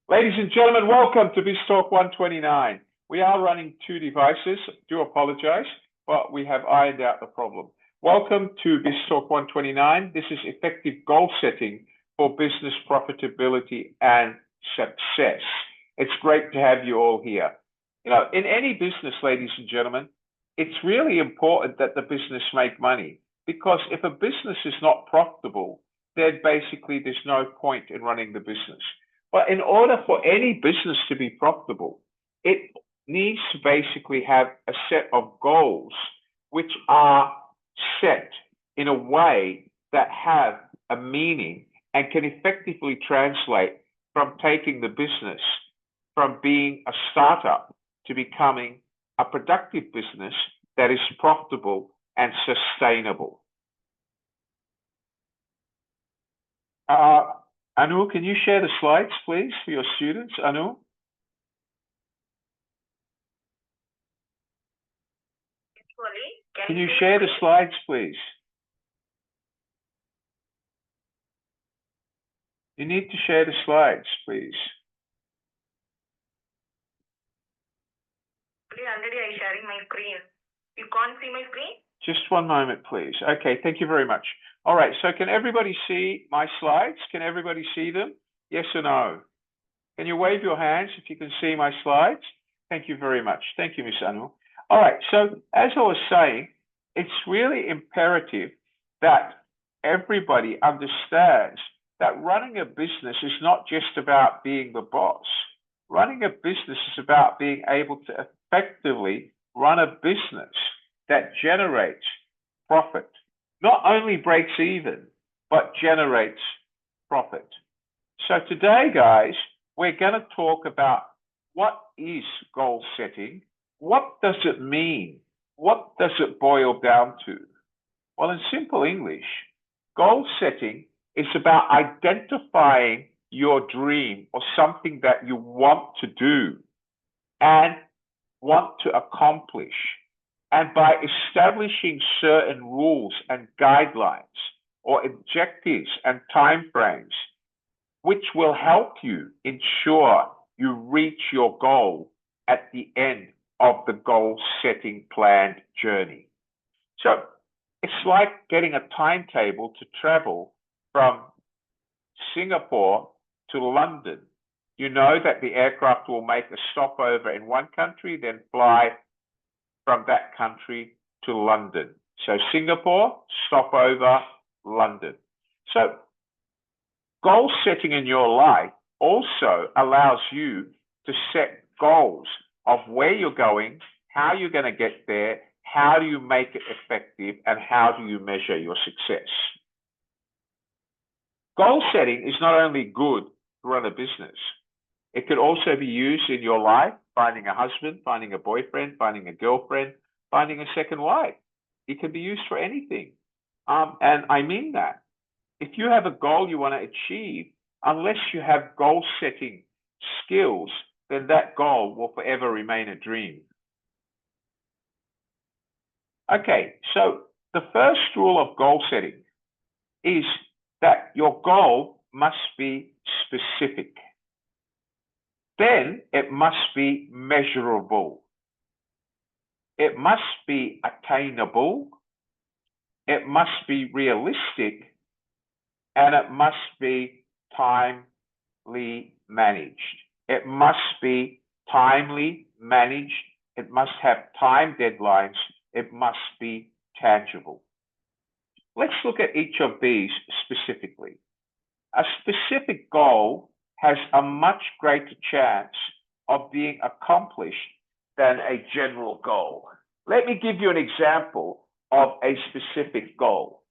Ladies and gentlemen, welcome to BizTalk 129. We are running two devices. Do apologize, but we have ironed out the problem. Welcome to BizTalk 129. This is effective goal setting for business profitability and success. It's great to have you all here. You know, in any business, ladies and gentlemen, it's really important that the business make money, because if a business is not profitable, then basically there's no point in running the business. But in order for any business to be profitable, it needs to basically have a set of goals which are set in a way that have a meaning and can effectively translate from taking the business from being a startup to becoming a productive business that is profitable and sustainable. Anu, can you share the slides, please, for your students? Anu? Can you share the slides, please? You need to share the slides, please. Already I'm sharing my screen. You can't see my screen? Just one moment, please. Okay, thank you very much. All right, so can everybody see my slides? Can everybody see them? Yes or no? Can you wave your hands if you can see my slides? Thank you very much. Thank you, Miss Anu. All right, so as I was saying, it's really imperative that everybody understands that running a business is not just about being the boss. Running a business is about being able to effectively run a business that generates profit, not only breaks even, but generates profit. So today, guys, we're going to talk about what is goal setting, what does it mean, what does it boil down to? Well, in simple English, goal setting is about identifying your dream or something that you want to do and want to accomplish. And by establishing certain rules and guidelines or objectives and timeframes, which will help you ensure you reach your goal at the end of the goal setting planned journey. So it's like getting a timetable to travel from Singapore to London. You know that the aircraft will make a stopover in one country, then fly from that country to London. So Singapore, stopover, London. So goal setting in your life also allows you to set goals of where you're going, how you're going to get there, how do you make it effective, and how do you measure your success. Goal setting is not only good to run a business, it could also be used in your life, finding a husband, finding a boyfriend, finding a girlfriend, finding a second wife. It can be used for anything. And I mean that. If you have a goal you want to achieve, unless you have goal setting skills, then that goal will forever remain a dream. Okay, so the first rule of goal setting is that your goal must be specific. Then it must be measurable. It must be attainable. It must be realistic. And it must be timely managed. It must be timely managed. It must have time deadlines. It must be tangible. Let's look at each of these specifically. A specific goal has a much greater chance of being accomplished than a general goal. Let me give you an example of a specific goal.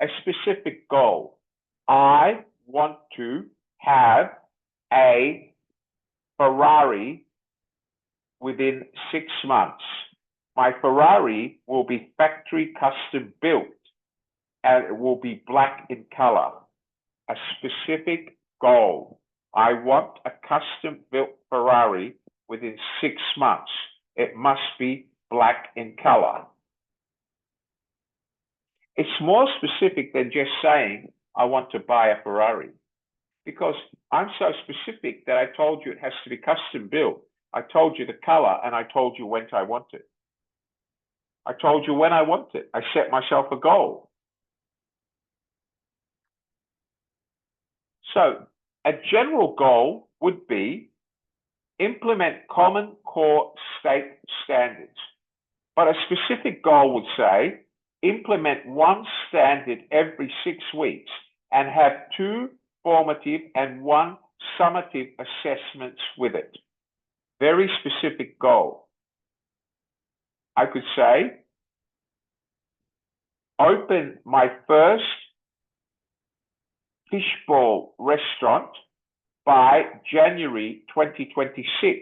A specific goal. I want to have a Ferrari within 6 months. My Ferrari will be factory custom built and it will be black in color. A specific goal. I want a custom built Ferrari within 6 months. It must be black in color. It's more specific than just saying, I want to buy a Ferrari. because I'm so specific that I told you it has to be custom built. I told you the color and I told you when I want it. I told you when I want it. I set myself a goal. So a general goal would be implement common core state standards. But a specific goal would say implement one standard every 6 weeks and have 2 formative and 1 summative assessments with it. Very specific goal. I could say open my first fishbowl restaurant by January 2026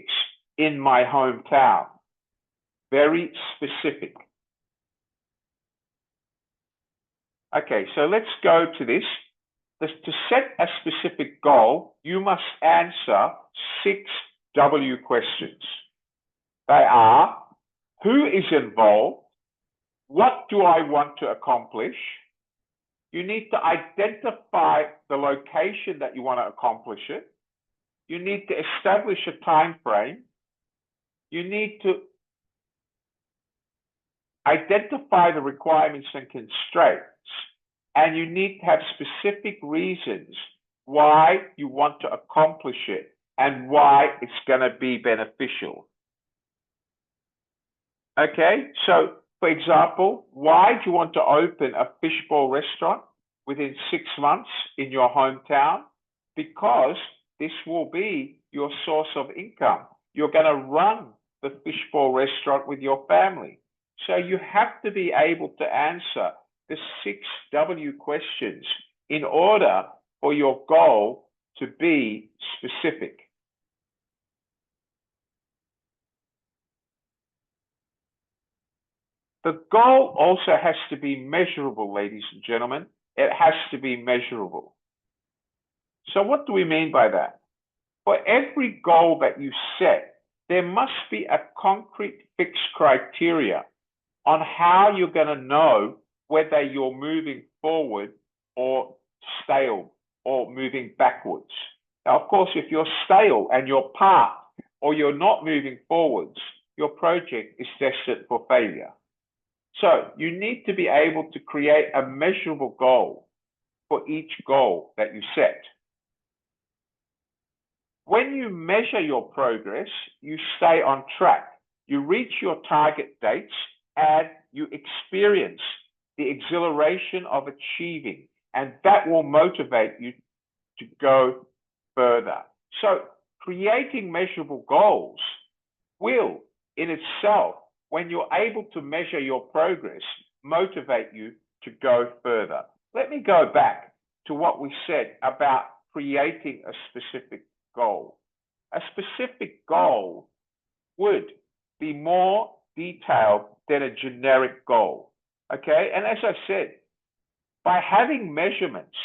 in my hometown. Very specific. Okay, so let's go to this. To set a specific goal, you must answer 6 W questions. They are, who is involved? What do I want to accomplish? You need to identify the location that you want to accomplish it. You need to establish a time frame. You need to identify the requirements and constraints. And you need to have specific reasons why you want to accomplish it and why it's going to be beneficial. Okay, so for example, why do you want to open a fishbowl restaurant within 6 months in your hometown? Because this will be your source of income. You're going to run the fishbowl restaurant with your family. So you have to be able to answer the 6 W questions in order for your goal to be specific. The goal also has to be measurable, ladies and gentlemen. It has to be measurable. So what do we mean by that? For every goal that you set, there must be a concrete fixed criteria on how you're going to know whether you're moving forward or stale or moving backwards. Now, of course, if you're stale and you're parked or you're not moving forwards, your project is destined for failure. So you need to be able to create a measurable goal for each goal that you set. When you measure your progress, you stay on track. You reach your target dates and you experience the exhilaration of achieving, and that will motivate you to go further. So creating measurable goals will in itself, when you're able to measure your progress, motivate you to go further. Let me go back to what we said about creating a specific goal. A specific goal would be more detailed than a generic goal. Okay, and as I said, by having measurements,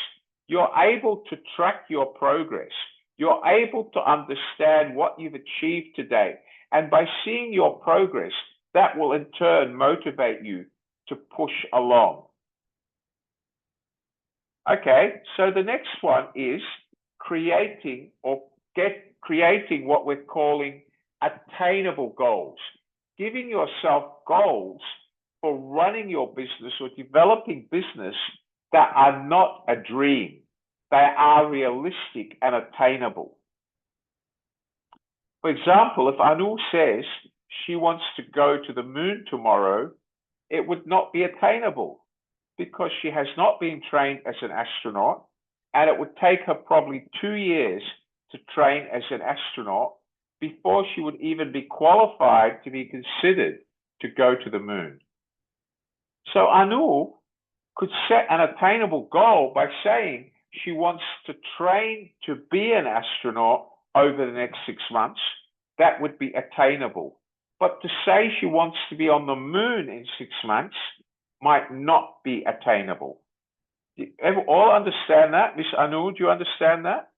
you're able to track your progress. You're able to understand what you've achieved today. And by seeing your progress, that will in turn motivate you to push along. Okay, so the next one is creating what we're calling attainable goals. Giving yourself goals for running your business or developing business that are not a dream. They are realistic and attainable. For example, if Anu says she wants to go to the moon tomorrow, it would not be attainable because she has not been trained as an astronaut, and it would take her probably 2 years to train as an astronaut before she would even be qualified to be considered to go to the moon. So Anu could set an attainable goal by saying she wants to train to be an astronaut over the next 6 months. That would be attainable. But to say she wants to be on the moon in 6 months might not be attainable. Do you all understand that? Miss Anu, do you understand that?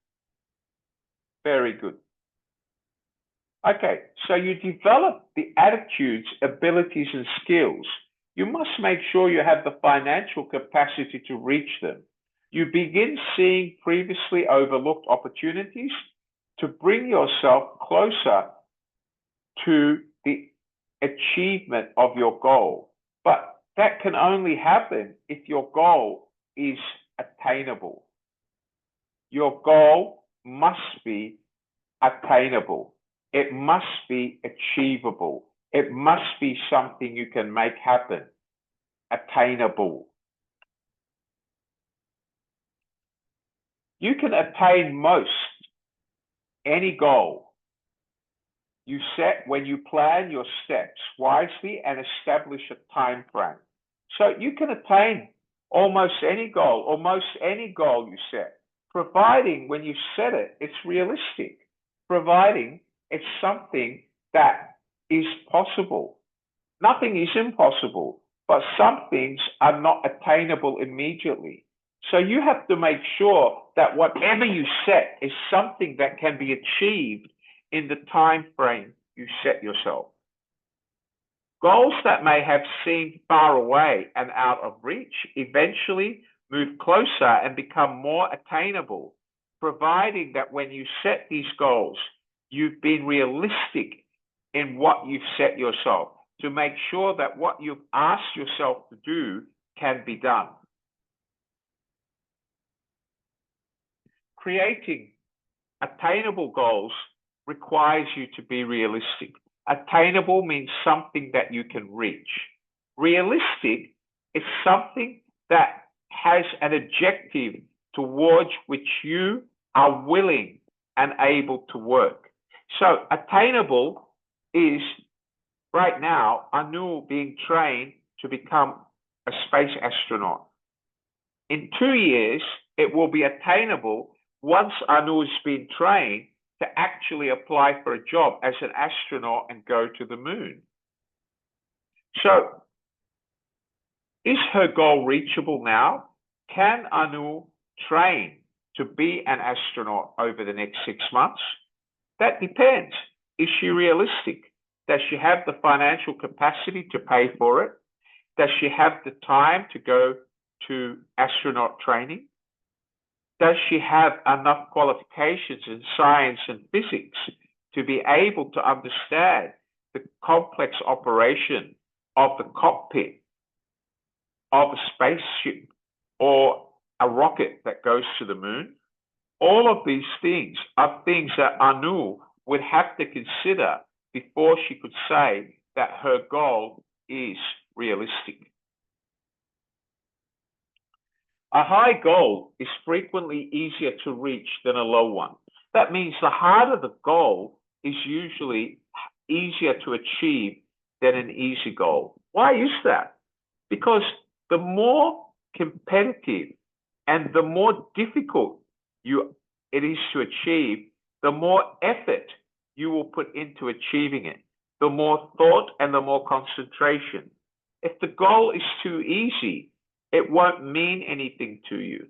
Very good. Okay, so you develop the attitudes, abilities, and skills. You must make sure you have the financial capacity to reach them. You begin seeing previously overlooked opportunities to bring yourself closer to the achievement of your goal. But that can only happen if your goal is attainable. Your goal must be attainable. It must be achievable. It must be something you can make happen. Attainable. You can attain most any goal you set when you plan your steps wisely and establish a time frame. So you can attain almost any goal or most any goal you set, providing when you set it, it's realistic, providing it's something that is possible. Nothing is impossible, but some things are not attainable immediately. So you have to make sure that whatever you set is something that can be achieved in the time frame you set yourself. Goals that may have seemed far away and out of reach eventually move closer and become more attainable, providing that when you set these goals, you've been realistic in what you've set yourself to make sure that what you've asked yourself to do can be done. Creating attainable goals requires you to be realistic. Attainable means something that you can reach. Realistic is something that has an objective towards which you are willing and able to work. So attainable is, right now, Anu being trained to become a space astronaut. In 2 years, it will be attainable once Anu has been trained to actually apply for a job as an astronaut and go to the moon. So, is her goal reachable now? Can Anu train to be an astronaut over the next 6 months? That depends. Is she realistic? Does she have the financial capacity to pay for it? Does she have the time to go to astronaut training? Does she have enough qualifications in science and physics to be able to understand the complex operation of the cockpit of a spaceship or a rocket that goes to the moon? All of these things are things that Anu would have to consider before she could say that her goal is realistic. A high goal is frequently easier to reach than a low one. That means the harder the goal is usually easier to achieve than an easy goal. Why is that? Because the more competitive and the more difficult it is to achieve, the more effort you will put into achieving it, the more thought and the more concentration. If the goal is too easy, it won't mean anything to you.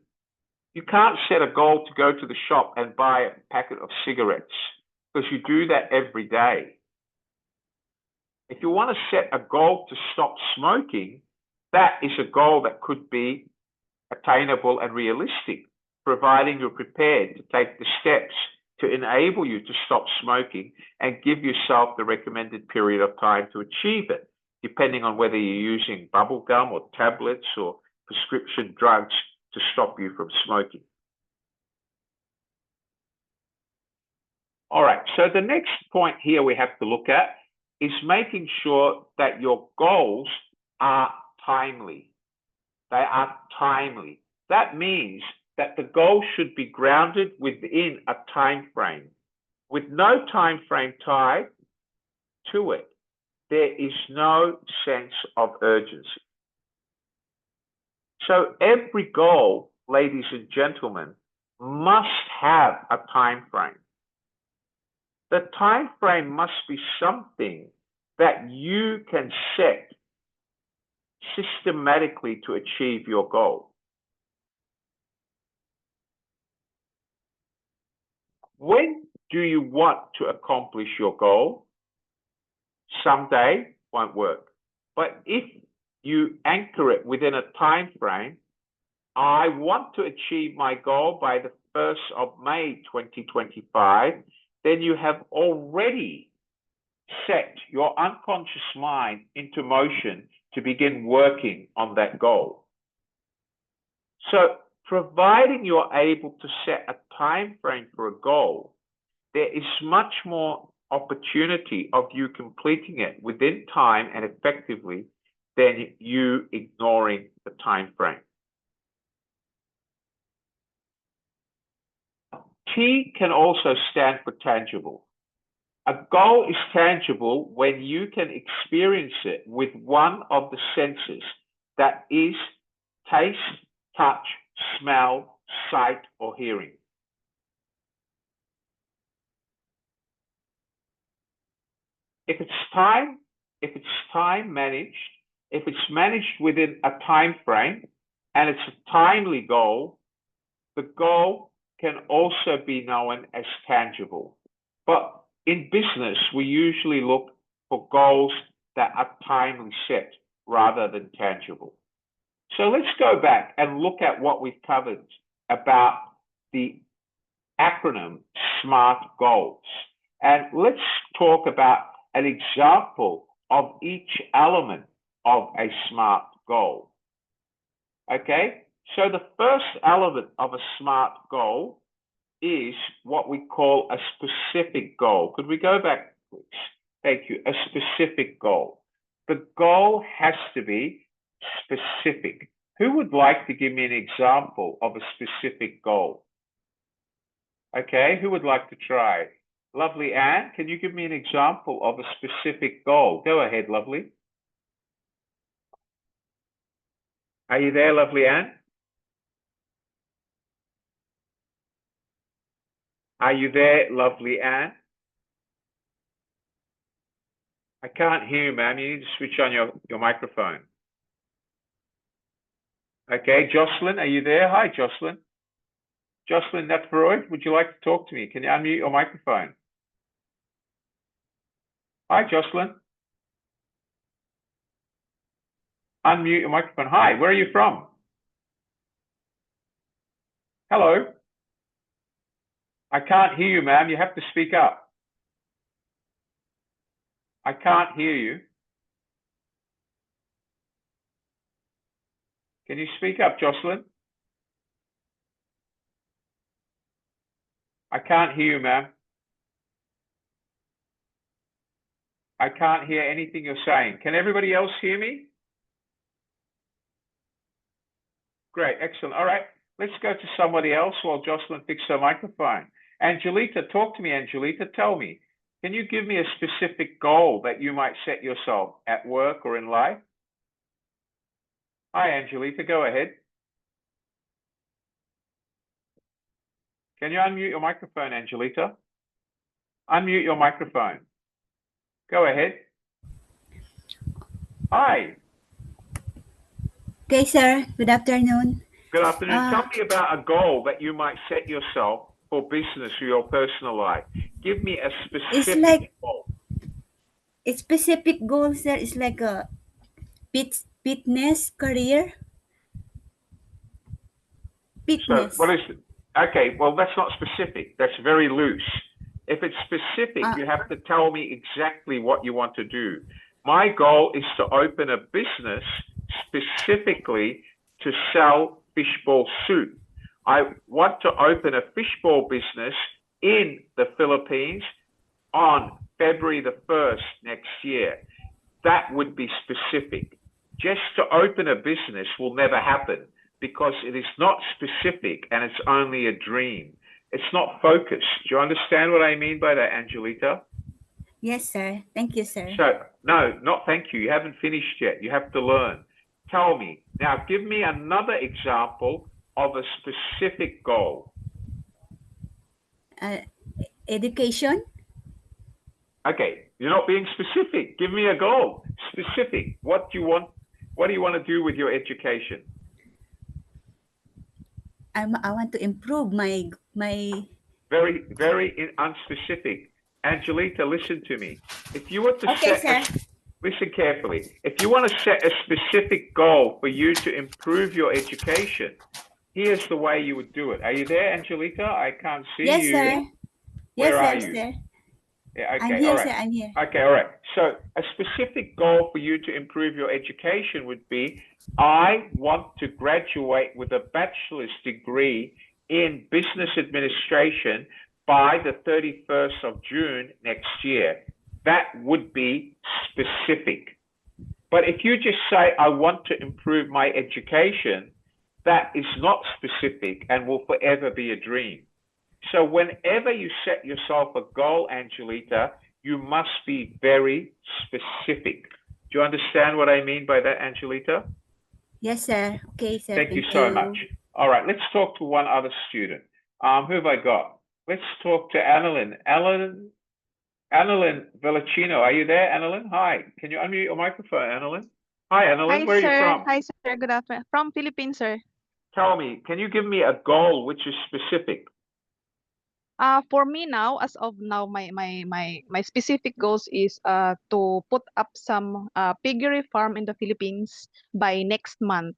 You can't set a goal to go to the shop and buy a packet of cigarettes because you do that every day. If you want to set a goal to stop smoking, that is a goal that could be attainable and realistic, providing you're prepared to take the steps to enable you to stop smoking and give yourself the recommended period of time to achieve it, depending on whether you're using bubble gum or tablets or prescription drugs to stop you from smoking. All right, so the next point here we have to look at is making sure that your goals are timely. They are timely. That means that the goal should be grounded within a time frame. With no time frame tied to it, there is no sense of urgency. So every goal, ladies and gentlemen, must have a time frame. The time frame must be something that you can set systematically to achieve your goal. When do you want to accomplish your goal? Someday won't work. But if you anchor it within a time frame, I want to achieve my goal by the 1st of May 2025, then you have already set your unconscious mind into motion to begin working on that goal. So, providing you're able to set a time frame for a goal, there is much more opportunity of you completing it within time and effectively than you ignoring the time frame. T can also stand for tangible. A goal is tangible when you can experience it with one of the senses, that is taste, touch, smell, sight, or hearing. If it's time managed, if it's managed within a time frame and it's a timely goal, the goal can also be known as tangible. But in business, we usually look for goals that are timely set rather than tangible. So let's go back and look at what we've covered about the acronym SMART goals. And let's talk about an example of each element of a SMART goal. Okay, so the first element of a SMART goal is what we call a specific goal. Could we go back, please? Thank you. A specific goal. The goal has to be specific. Who would like to give me an example of a specific goal? Okay, who would like to try? Lovely Anne, can you give me an example of a specific goal? Go ahead, lovely. Are you there, lovely Anne? Are you there, lovely Anne? I can't hear you, ma'am. You need to switch on your microphone. Okay, Jocelyn, are you there? Hi, Jocelyn. Jocelyn Netfroid, would you like to talk to me? Can you unmute your microphone? Hi, Jocelyn. Unmute your microphone. Hi, where are you from? Hello. I can't hear you, ma'am. You have to speak up. I can't hear you. Can you speak up, Jocelyn? I can't hear you, ma'am. I can't hear anything you're saying. Can everybody else hear me? Great, excellent. All right, let's go to somebody else while Jocelyn fixes her microphone. Angelita, talk to me, Angelita. Tell me, can you give me a specific goal that you might set yourself at work or in life? Hi, Angelita, go ahead. Can you unmute your microphone, Angelita? Unmute your microphone. Go ahead. Hi. Okay, sir. Good afternoon. Good afternoon. Tell me about a goal that you might set yourself for business or your personal life. Give me a specific goal. A specific goal, sir, is like a fitness career. Fitness. So what is it? Okay, well, that's not specific. That's very loose. If it's specific, you have to tell me exactly what you want to do. My goal is to open a business specifically to sell fishball soup. I want to open a fishball business in the Philippines on February the 1st next year. That would be specific. Just to open a business will never happen because it is not specific and it's only a dream. It's not focused. Do you understand what I mean by that, Angelita? Yes, sir. Thank you, sir. So, no, not thank you. You haven't finished yet. You have to learn. Tell me. Now, give me another example of a specific goal. Education. Okay, you're not being specific. Give me a goal. Specific. What do you want? What do you want to do with your education? I want to improve my. Very unspecific. Angelita, listen to me. If you were to okay, set sir. listen carefully. If you want to set a specific goal for you to improve your education, here's the way you would do it. Are you there, Angelica? I can't see Yes, you. sir. Where Yes, are sir, you? sir. Yeah, I'm okay, all here, right. sir. I'm here. Okay, all right. So a specific goal for you to improve your education would be, I want to graduate with a bachelor's degree in business administration by the 31st of June next year. That would be specific. But if you just say, I want to improve my education, that is not specific and will forever be a dream. So whenever you set yourself a goal, Angelita, you must be very specific. Do you understand what I mean by that, Angelita? Yes, sir. Okay, sir. Thank you so much. All right, let's talk to one other student. Who have I got? Let's talk to Annalyn. Annalyn Vellicino, are you there, Annalyn? Hi, can you unmute your microphone, Annalyn? Hi, Annalyn, Hi, where are you sir. from? Hi, sir. Good afternoon. From Philippines, sir. Tell me, can you give me a goal which is specific? For me now, as of now, my specific goals is to put up some piggery farm in the Philippines by next month.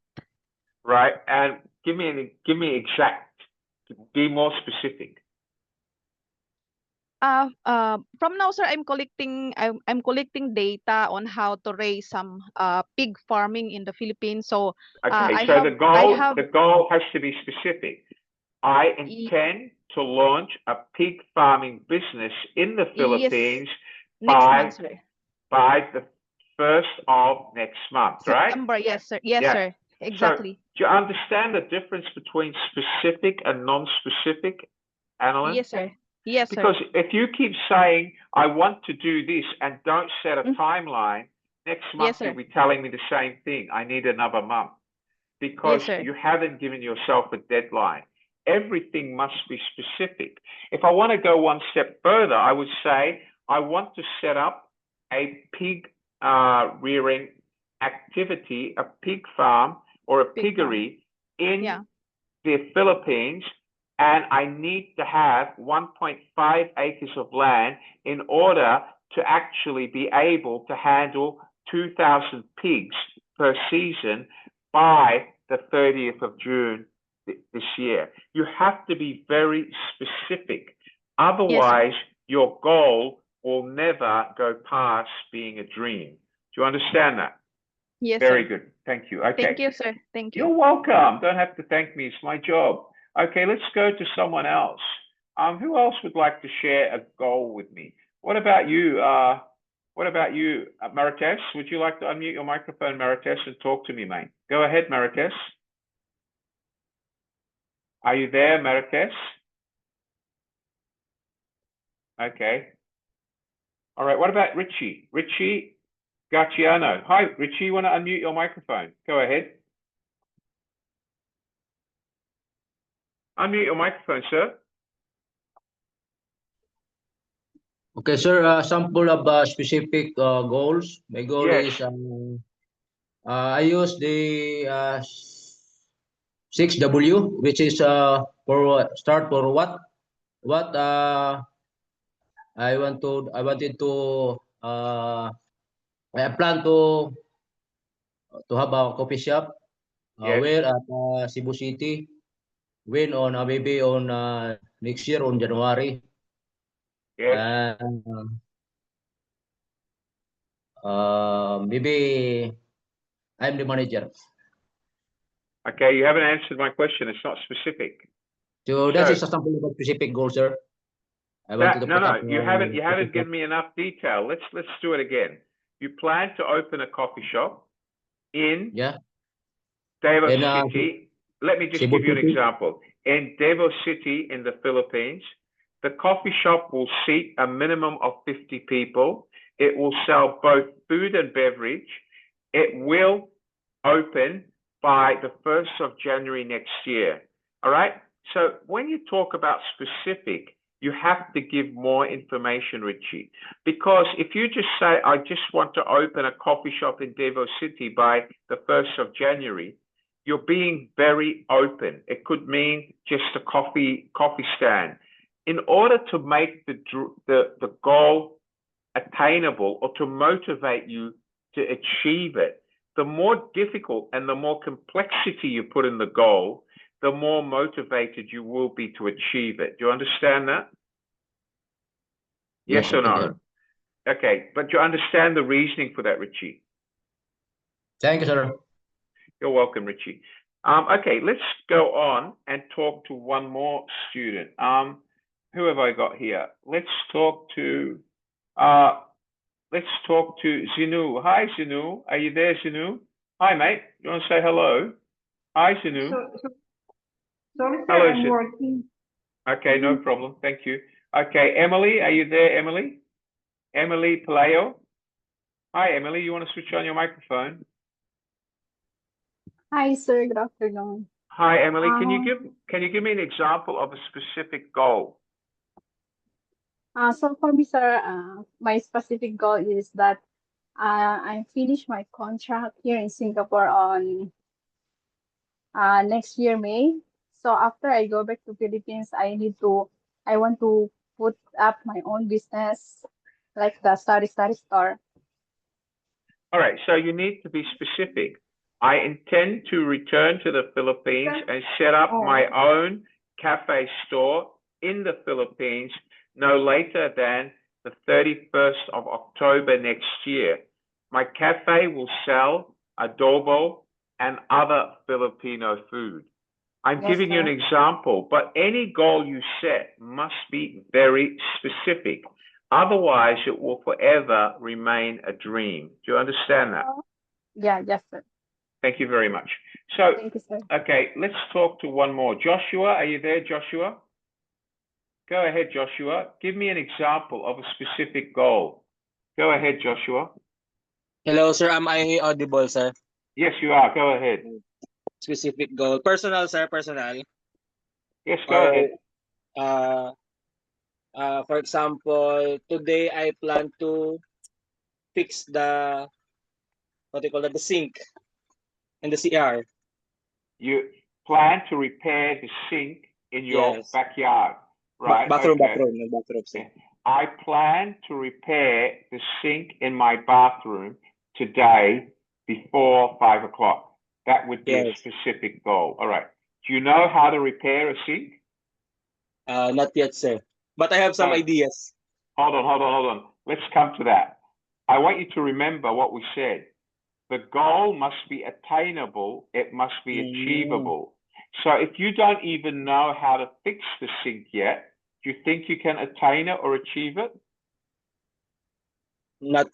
Right, and give me exact. Be more specific. From now, sir, I'm collecting data on how to raise some pig farming in the Philippines. So Okay, so the goal has to be specific. I intend to launch a pig farming business in the Philippines next month, sir. by the 1st of next month, right? September, yes, sir. Yes, sir. Exactly. So, do you understand the difference between specific and non-specific, Annalyn? Yes, sir. Yes, sir. Because if you keep saying, I want to do this and don't set a timeline, next month you'll be telling me the same thing. I need another month. Because you haven't given yourself a deadline. Everything must be specific. If I want to go one step further, I would say, I want to set up a pig rearing activity, a pig farm or a piggery in the Philippines, and I need to have 1.5 acres of land in order to actually be able to handle 2,000 pigs per season by the 30th of June this year. You have to be very specific. Otherwise, your goal will never go past being a dream. Do you understand that? Yes, very sir. good. Thank you. Okay. Thank you, sir. Thank you. You're welcome. Don't have to thank me. It's my job. Okay, let's go to someone else. Who else would like to share a goal with me? What about you? Marites? Would you like to unmute your microphone, Marites, and talk to me, mate? Go ahead, Marites. Are you there, Marites? Okay. All right. What about Richie? Richie Gacciano. Hi, Richie. You want to unmute your microphone? Go ahead. Unmute your microphone, sir. Okay, sir. Sample of specific goals. My goal is I use the 6W, which is for start for what I wanted to I plan to have a coffee shop where at Cebu City. When on maybe on next year on January. Yes. Maybe I'm the manager. Okay, you haven't answered my question. It's not specific. So that is a sample of a specific goal, sir. I wanted to no, you haven't given me enough detail. Let's do it again. You plan to open a coffee shop in Davao City. Let me just Cebu give you an City. example. In Davao City in the Philippines, the coffee shop will seat a minimum of 50 people. It will sell both food and beverage. It will open by the 1st of January next year. All right? So when you talk about specific, you have to give more information, Richie. Because if you just say, I just want to open a coffee shop in Davao City by the 1st of January, you're being very open. It could mean just a coffee stand. In order to make the goal attainable or to motivate you to achieve it. The more difficult and the more complexity you put in the goal, the more motivated you will be to achieve it. Do you understand that? Yes or no? Okay, but you understand the reasoning for that, Richie? Thank you, sir. You're welcome, Richie. Okay, let's go on and talk to one more student. Who have I got here? Let's talk to Zinu. Hi, Zinu. Are you there, Zinu? Hi, mate. You want to say hello? Hi, Zinu. Sorry, sir, Hello, I'm Zinu. working. Okay, no problem. Thank you. Okay, Emily, are you there, Emily? Emily Palayo. Hi, Emily. You want to switch on your microphone? Hi, sir. Good afternoon. Hi, Emily. Can you give me an example of a specific goal? So for me, sir, my specific goal is that I finish my contract here in Singapore on next year, May. So after I go back to Philippines, I want to put up my own business, like the study store. All right, so you need to be specific. I intend to return to the Philippines and set up my own cafe store in the Philippines no later than the 31st of October next year. My cafe will sell adobo and other Filipino food. I'm Yes, giving you an sir. example, but any goal you set must be very specific. Otherwise, it will forever remain a dream. Do you understand that? Yeah, yes, sir. Thank you very much. So, Thank you, sir. okay, let's talk to one more. Joshua, are you there, Joshua? Go ahead, Joshua. Give me an example of a specific goal. Go ahead, Joshua. Hello, sir. Am I audible, sir? Yes, you are. Go ahead. Specific goal. Personal, sir. Personal. Yes, go ahead. Uh, for example, today I plan to fix the, what do you call that, the sink and the CR. You plan to repair the sink in your Yes. backyard, right? Bathroom, Okay. bathroom, sir. I plan to repair the sink in my bathroom today before 5 o'clock. That would be a Yes. specific goal. All right. Do you know how to repair a sink? Not yet, sir. But I have some No. ideas. Hold on. Let's come to that. I want you to remember what we said. The goal must be attainable. It must be achievable. So if you don't even know how to fix the sink yet, do you think you can attain it or achieve it? Not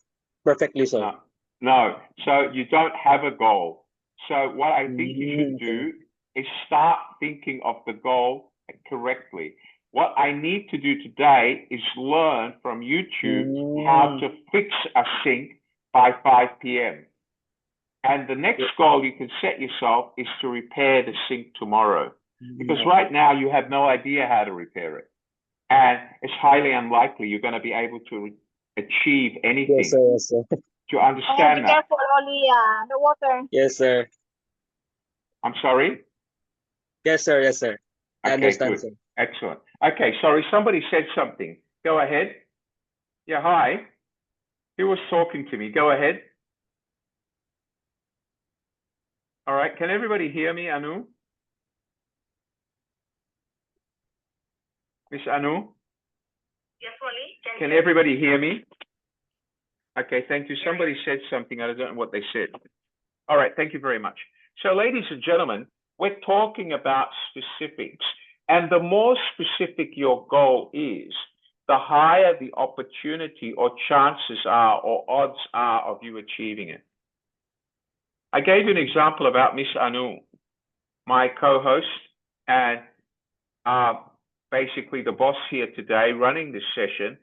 perfectly, sir. No. So you don't have a goal. So what I think you should do is start thinking of the goal correctly. What I need to do today is learn from YouTube how to fix a sink by 5 p.m. And the next goal you can set yourself is to repair the sink tomorrow. Because right now you have no idea how to repair it. And it's highly unlikely you're going to be able to achieve anything. Yes, sir. Yes, sir. Do you understand that? Careful, only the water. Yes, sir. I'm sorry? Yes, sir. Yes, sir. I Okay, understand, good. sir. Excellent. Okay, sorry, somebody said something. Go ahead. Yeah, hi. Who was talking to me? Go ahead. All right, can everybody hear me, Anu? Miss Anu? Yes, Wally. Can everybody hear me? Okay, thank you. Somebody said something. I don't know what they said. All right, thank you very much. So, ladies and gentlemen, we're talking about specifics. And the more specific your goal is, the higher the opportunity or chances are or odds are of you achieving it. I gave you an example about Miss Anu, my co-host and basically the boss here today running this session.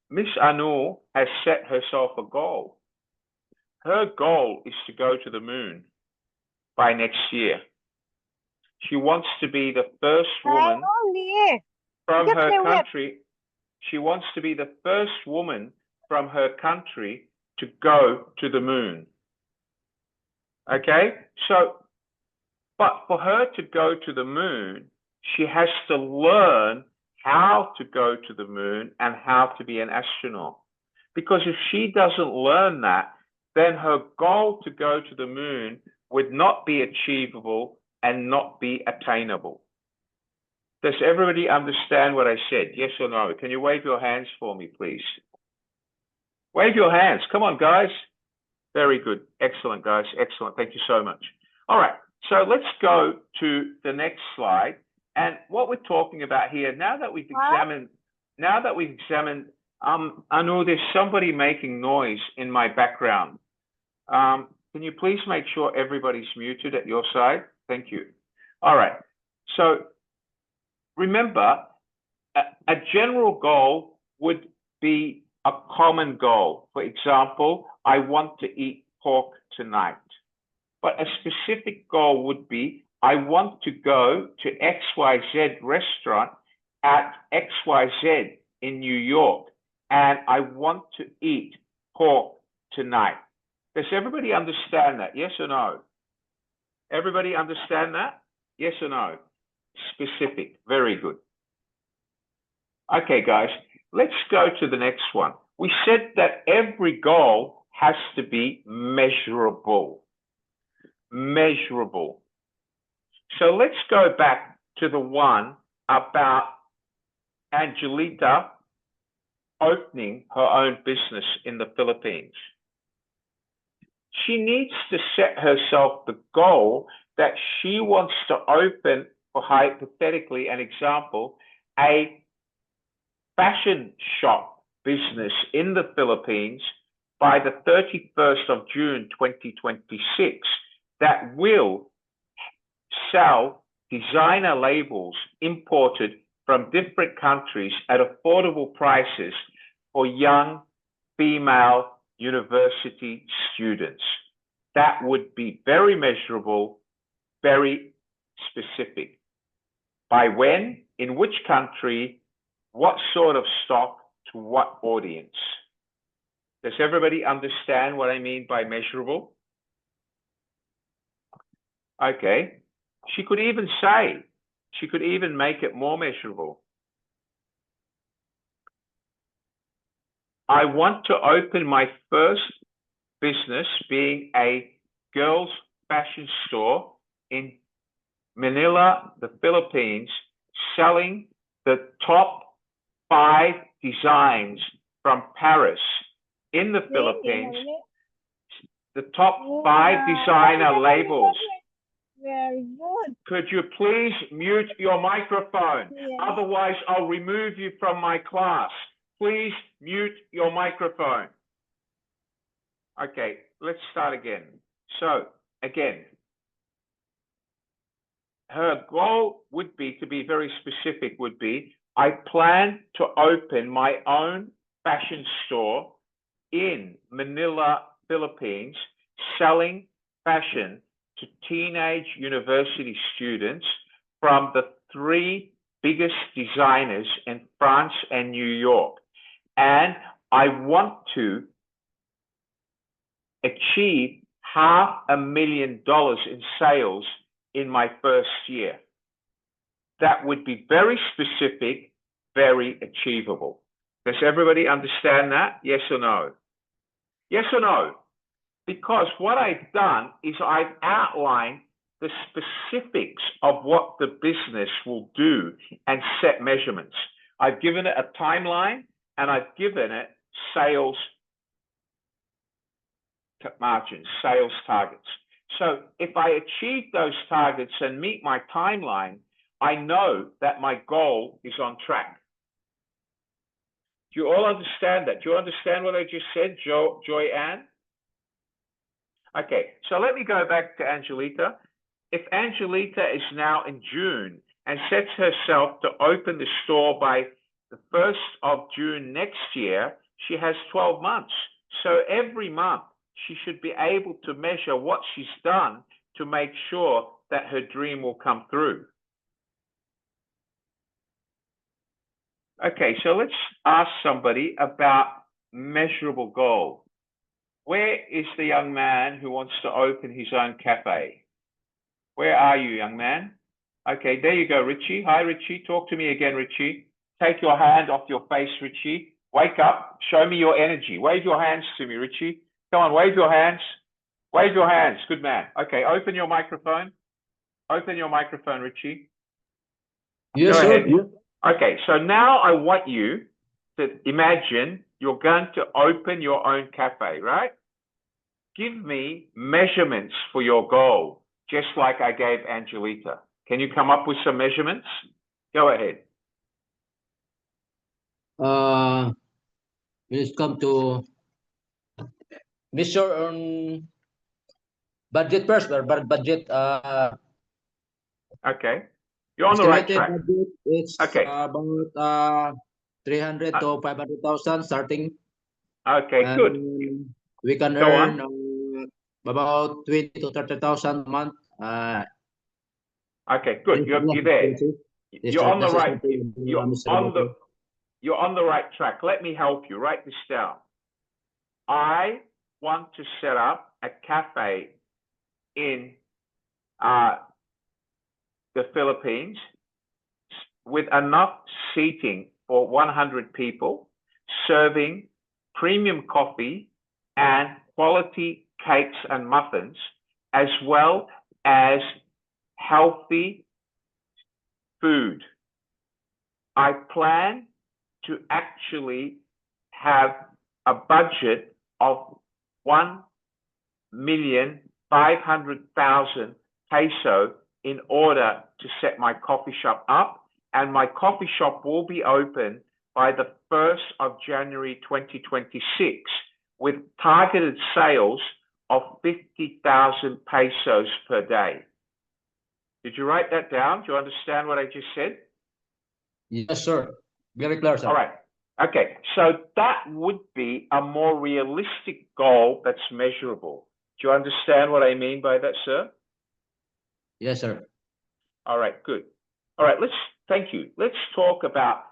Miss Anu has set herself a goal. Her goal is to go to the moon by next year. She wants to be the first woman from her country. She wants to be the first woman from her country to go to the moon. Okay, so, but for her to go to the moon, she has to learn how to go to the moon and how to be an astronaut. Because if she doesn't learn that, then her goal to go to the moon would not be achievable and not be attainable. Does everybody understand what I said? Yes or no? Can you wave your hands for me, please? Wave your hands. Come on, guys. Very good. Excellent, guys. Excellent. Thank you so much. All right. So let's go to the next slide. And what we're talking about here, now that we've examined, I know there's somebody making noise in my background. Can you please make sure everybody's muted at your side? Thank you. All right. So remember, a general goal would be a common goal. For example, I want to eat pork tonight. But a specific goal would be, I want to go to XYZ restaurant at XYZ in New York, and I want to eat pork tonight. Does everybody understand that? Yes or no? Everybody understand that? Yes or no? Specific. Very good. Okay, guys, let's go to the next one. We said that every goal has to be measurable. Measurable. So let's go back to the one about Angelita opening her own business in the Philippines. She needs to set herself the goal that she wants to open, for hypothetically an example, a fashion shop business in the Philippines by the 31st of June 2026 that will sell designer labels imported from different countries at affordable prices for young female university students. That would be very measurable, very specific. By when, in which country, what sort of stock, to what audience? Does everybody understand what I mean by measurable? Okay. She could even say, she could even make it more measurable. I want to open my first business being a girls' fashion store in Manila, the Philippines, selling the top 5 designs from Paris in the Philippines, the top 5 designer labels. Very good. Could you please mute your microphone? Yeah. Otherwise, I'll remove you from my class. Please mute your microphone. Okay, let's start again. So, again, her goal would be, to be very specific, would be, I plan to open my own fashion store in Manila, Philippines, selling fashion to teenage university students from the 3 biggest designers in France and New York. And I want to achieve $500,000 in sales in my first year. That would be very specific, very achievable. Does everybody understand that? Yes or no? Yes or no? Because what I've done is I've outlined the specifics of what the business will do and set measurements. I've given it a timeline and I've given it sales margins, sales targets. So if I achieve those targets and meet my timeline, I know that my goal is on track. Do you all understand that? Do you understand what I just said, Joy Ann? Okay, so let me go back to Angelita. If Angelita is now in June and sets herself to open the store by the 1st of June next year, she has 12 months. So every month, she should be able to measure what she's done to make sure that her dream will come through. Okay, so let's ask somebody about measurable goal. Where is the young man who wants to open his own cafe? Where are you, young man? Okay, there you go, Richie. Hi, Richie. Talk to me again, Richie. Take your hand off your face, Richie. Wake up. Show me your energy. Wave your hands to me, Richie. Come on, wave your hands. Wave your hands. Good man. Okay, open your microphone. Open your microphone, Richie. Yes, Go sir. ahead. Okay, so now I want you to imagine you're going to open your own cafe, right? Give me measurements for your goal, just like I gave Angelita. Can you come up with some measurements? Go ahead. When it come to measure on budget first, budget Okay. You're on the right estimated track. budget, it's Okay. about 300 to 500,000 starting. Okay, And good. we can Go earn on. about 20 to 30,000 a month. Okay, good. You're there. You're on the right. You're on the right track. Let me help you. Write this down. I want to set up a cafe in the Philippines with enough seating for 100 people, serving premium coffee and quality cakes and muffins, as well as healthy food. I plan to actually have a budget of 1,500,000 peso in order to set my coffee shop up, and my coffee shop will be open by the 1st of January 2026 with targeted sales of 50,000 pesos per day. Did you write that down? Do you understand what I just said? Yes, sir. Very clear, sir. All right. Okay, so that would be a more realistic goal that's measurable. Do you understand what I mean by that, sir? Yes, sir. All right, good. All right, thank you. Let's talk about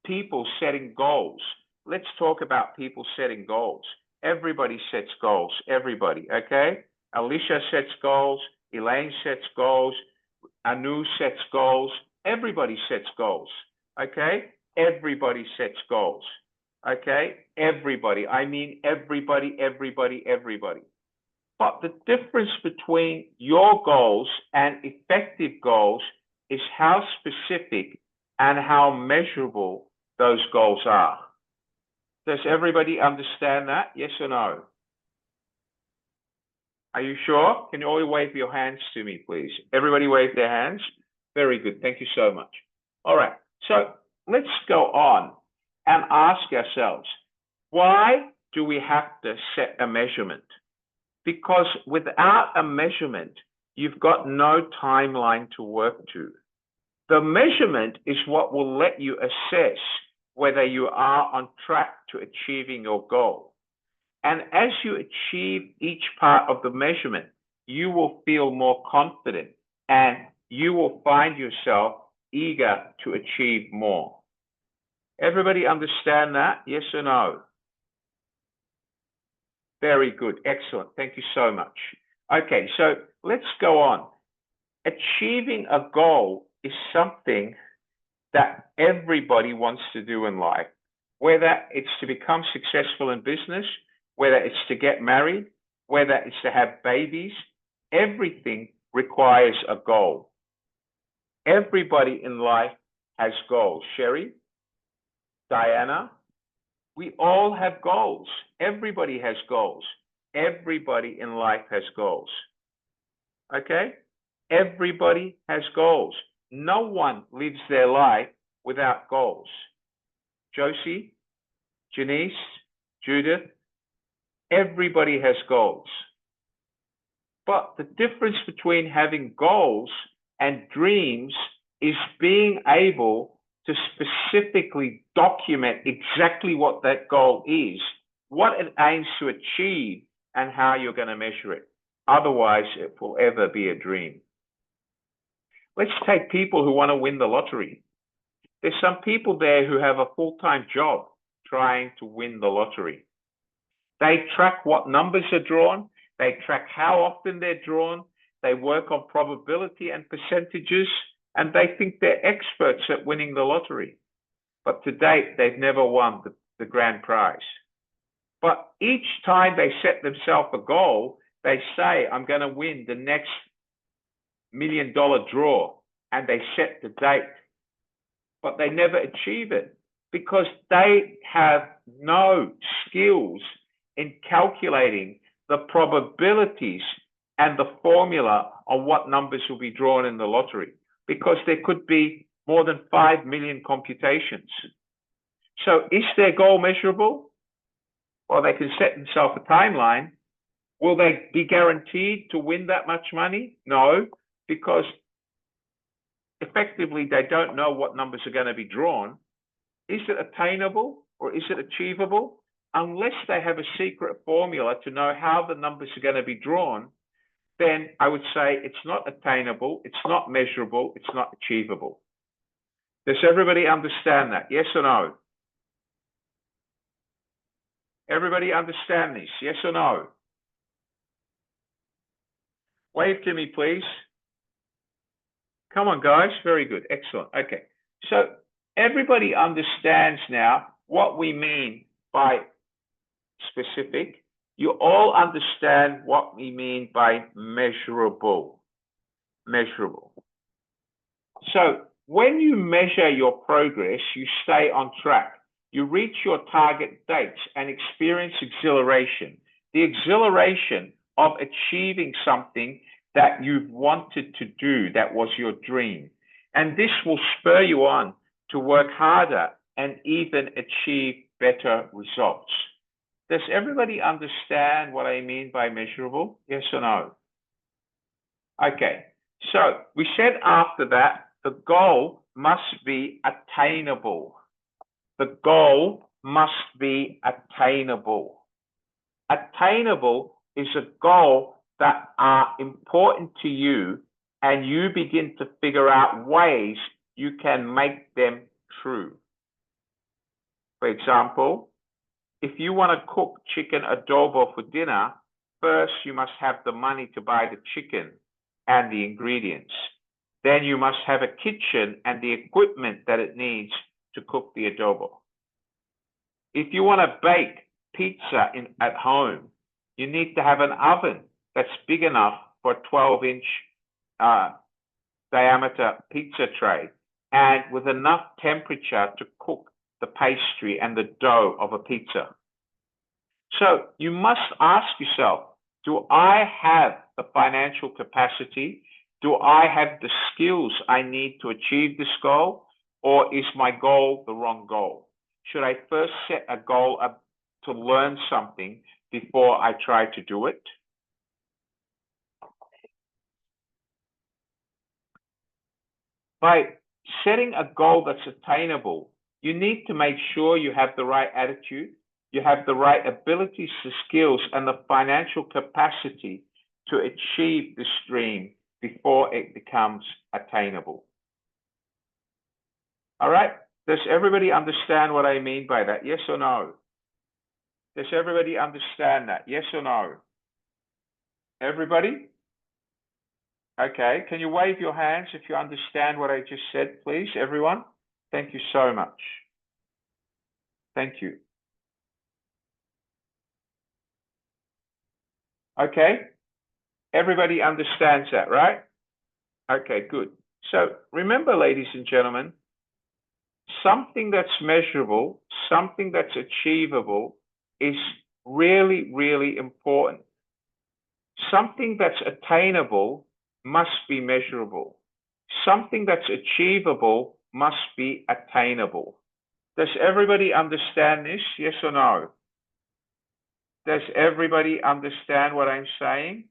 people setting goals. Let's talk about people setting goals. Everybody sets goals, everybody, okay? Alicia sets goals, Elaine sets goals, Anu sets goals, everybody sets goals, okay? Everybody sets goals, okay? Everybody, I mean everybody, everybody, everybody. But the difference between your goals and effective goals is how specific and how measurable those goals are. Does everybody understand that? Yes or no? Are you sure? Can you all wave your hands to me, please? Everybody wave their hands. Very good. Thank you so much. All right. So let's go on and ask ourselves, why do we have to set a measurement? Because without a measurement, you've got no timeline to work to. The measurement is what will let you assess whether you are on track to achieving your goal. And as you achieve each part of the measurement, you will feel more confident and you will find yourself eager to achieve more. Everybody understand that? Yes or no? Very good. Excellent. Thank you so much. Okay, so let's go on. Achieving a goal is something that everybody wants to do in life, whether it's to become successful in business, whether it's to get married, whether it's to have babies. Everything requires a goal. Everybody in life has goals. Sherry, Diana, we all have goals. Everybody has goals. Everybody in life has goals. Okay? Everybody has goals. No one lives their life without goals. Josie, Janice, Judith, everybody has goals. But the difference between having goals and dreams is being able to specifically document exactly what that goal is, what it aims to achieve, and how you're going to measure it. Otherwise, it will ever be a dream. Let's take people who want to win the lottery. There's some people there who have a full-time job trying to win the lottery. They track what numbers are drawn. They track how often they're drawn. They work on probability and percentages, and they think they're experts at winning the lottery. But to date, they've never won the grand prize. But each time they set themselves a goal, they say, I'm going to win the next $1 million draw, and they set the date, but they never achieve it because they have no skills in calculating the probabilities and the formula on what numbers will be drawn in the lottery, because there could be more than 5 million computations. So is their goal measurable? Well, they can set themselves a timeline. Will they be guaranteed to win that much money? No, because effectively they don't know what numbers are going to be drawn. Is it attainable or is it achievable? Unless they have a secret formula to know how the numbers are going to be drawn, then I would say it's not attainable, it's not measurable, it's not achievable. Does everybody understand that? Yes or no? Everybody understand this? Yes or no? Wave to me, please. Come on, guys. Very good. Excellent. Okay. So everybody understands now what we mean by specific. You all understand what we mean by measurable. Measurable. So when you measure your progress, you stay on track. You reach your target dates and experience exhilaration. The exhilaration of achieving something that you've wanted to do, that was your dream. And this will spur you on to work harder and even achieve better results. Does everybody understand what I mean by measurable? Yes or no? Okay, so we said after that, the goal must be attainable. The goal must be attainable. Attainable is a goal that are important to you, and you begin to figure out ways you can make them true. For example, if you want to cook chicken adobo for dinner, first you must have the money to buy the chicken and the ingredients. Then you must have a kitchen and the equipment that it needs to cook the adobo. If you want to bake pizza at home, you need to have an oven that's big enough for a 12-inch diameter pizza tray and with enough temperature to cook the pastry and the dough of a pizza. So you must ask yourself, do I have the financial capacity? Do I have the skills I need to achieve this goal? Or is my goal the wrong goal? Should I first set a goal up to learn something before I try to do it? By setting a goal that's attainable, you need to make sure you have the right attitude, you have the right abilities, the skills, and the financial capacity to achieve this dream before it becomes attainable. All right? Does everybody understand what I mean by that? Yes or no? Does everybody understand that? Yes or no? Everybody? Okay, can you wave your hands if you understand what I just said, please, everyone? Thank you so much. Thank you. Okay, everybody understands that, right? Okay, good. So remember, ladies and gentlemen, something that's measurable, something that's achievable is really, really important. Something that's attainable must be measurable. Something that's achievable must be attainable. Does everybody understand this? Yes or no? Does everybody understand what I'm saying?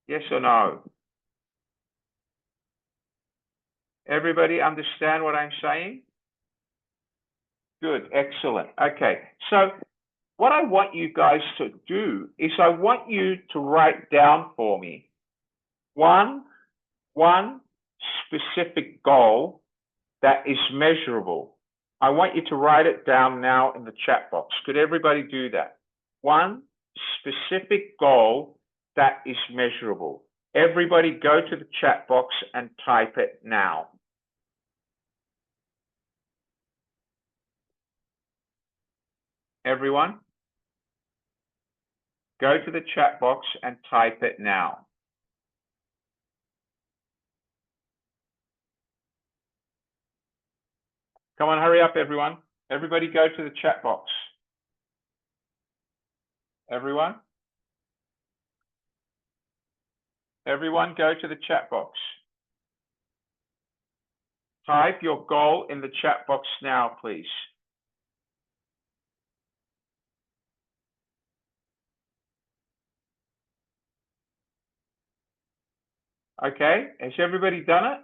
Yes or no? Everybody understand what I'm saying? Good, excellent. Okay, so what I want you guys to do is I want you to write down for me one specific goal that is measurable. I want you to write it down now in the chat box. Could everybody do that? One specific goal that is measurable. Everybody go to the chat box and type it now. Everyone? Go to the chat box and type it now. Come on, hurry up, everyone. Everybody go to the chat box. Everyone? Everyone go to the chat box. Type your goal in the chat box now, please. Okay, has everybody done it?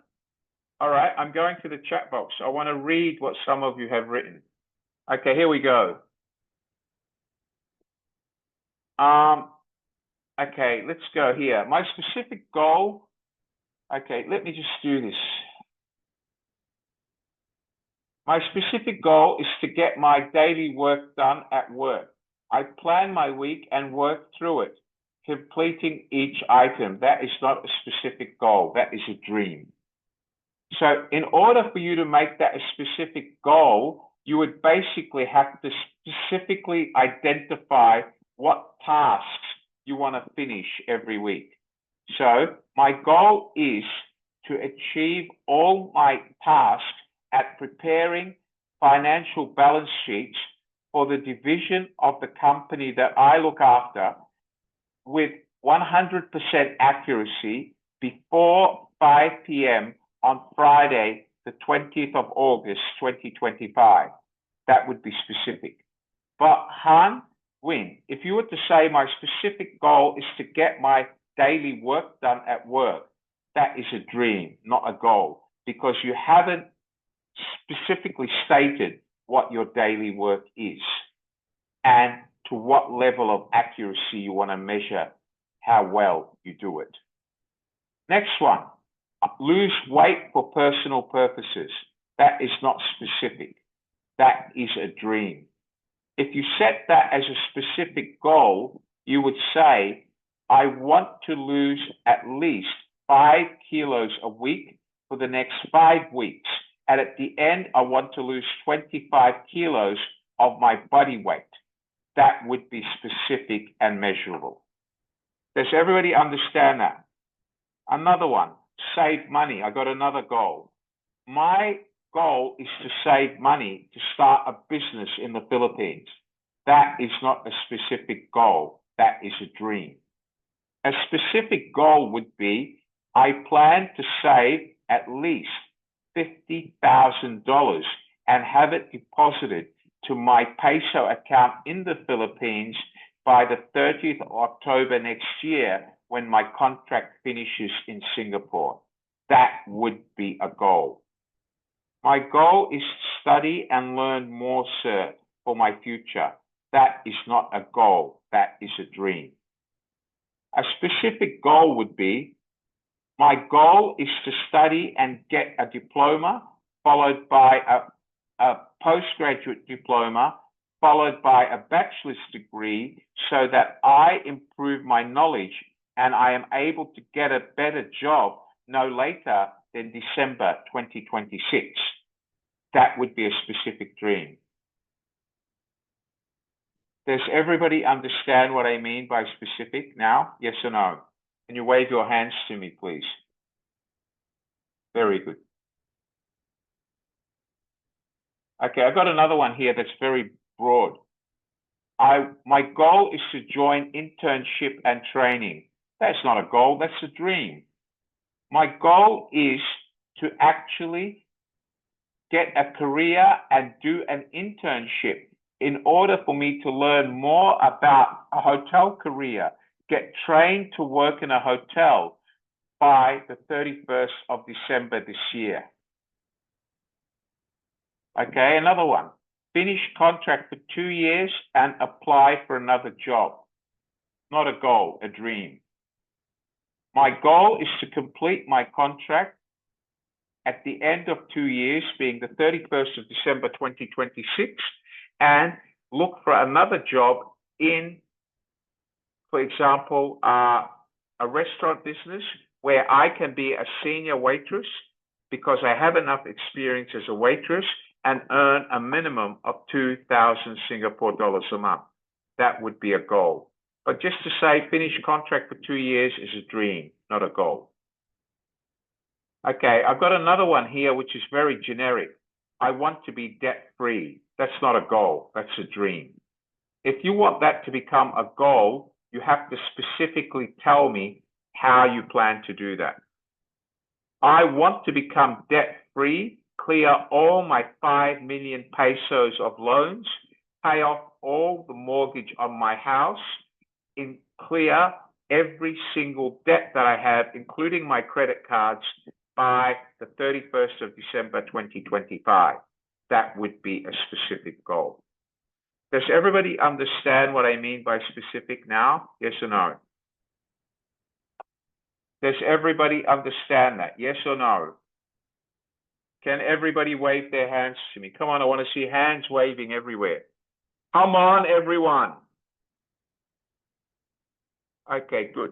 All right, I'm going to the chat box. I want to read what some of you have written. Okay, here we go. Okay, let's go here. My specific goal. Okay, let me just do this. My specific goal is to get my daily work done at work. I plan my week and work through it, completing each item. That is not a specific goal. That is a dream. So in order for you to make that a specific goal, you would basically have to specifically identify what tasks you want to finish every week. So my goal is to achieve all my tasks at preparing financial balance sheets for the division of the company that I look after with 100% accuracy before 5 p.m. on Friday, the 20th of August, 2025. That would be specific. But Han Win, if you were to say my specific goal is to get my daily work done at work, that is a dream, not a goal, because you haven't specifically stated what your daily work is and to what level of accuracy you want to measure how well you do it. Next one, lose weight for personal purposes. That is not specific. That is a dream. If you set that as a specific goal, you would say, I want to lose at least 5 kilos a week for the next 5 weeks. And at the end, I want to lose 25 kilos of my body weight. That would be specific and measurable. Does everybody understand that? Another one, save money. I got another goal. My goal is to save money to start a business in the Philippines. That is not a specific goal. That is a dream. A specific goal would be, I plan to save at least $50,000 and have it deposited to my peso account in the Philippines by the 30th of October next year when my contract finishes in Singapore. That would be a goal. My goal is to study and learn more, sir, for my future. That is not a goal. That is a dream. A specific goal would be, my goal is to study and get a diploma, followed by a postgraduate diploma, followed by a bachelor's degree, so that I improve my knowledge and I am able to get a better job no later than December 2026. That would be a specific dream. Does everybody understand what I mean by specific now? Yes or no? Can you wave your hands to me, please? Very good. Okay, I've got another one here that's very broad. My goal is to join internship and training. That's not a goal, that's a dream. My goal is to actually get a career and do an internship in order for me to learn more about a hotel career, get trained to work in a hotel by the 31st of December this year. Okay, another one. Finish contract for 2 years and apply for another job. Not a goal, a dream. My goal is to complete my contract at the end of 2 years, being the 31st of December 2026, and look for another job in, for example, a restaurant business where I can be a senior waitress because I have enough experience as a waitress and earn a minimum of 2,000 Singapore dollars a month. That would be a goal. But just to say finish contract for 2 years is a dream, not a goal. Okay, I've got another one here, which is very generic. I want to be debt-free. That's not a goal, that's a dream. If you want that to become a goal, you have to specifically tell me how you plan to do that. I want to become debt-free, clear all my 5 million pesos of loans, pay off all the mortgage on my house, and clear every single debt that I have, including my credit cards, by the 31st of December 2025. That would be a specific goal. Does everybody understand what I mean by specific now? Yes or no? Does everybody understand that? Yes or no? Can everybody wave their hands to me? Come on, I want to see hands waving everywhere. Come on, everyone. Okay, good.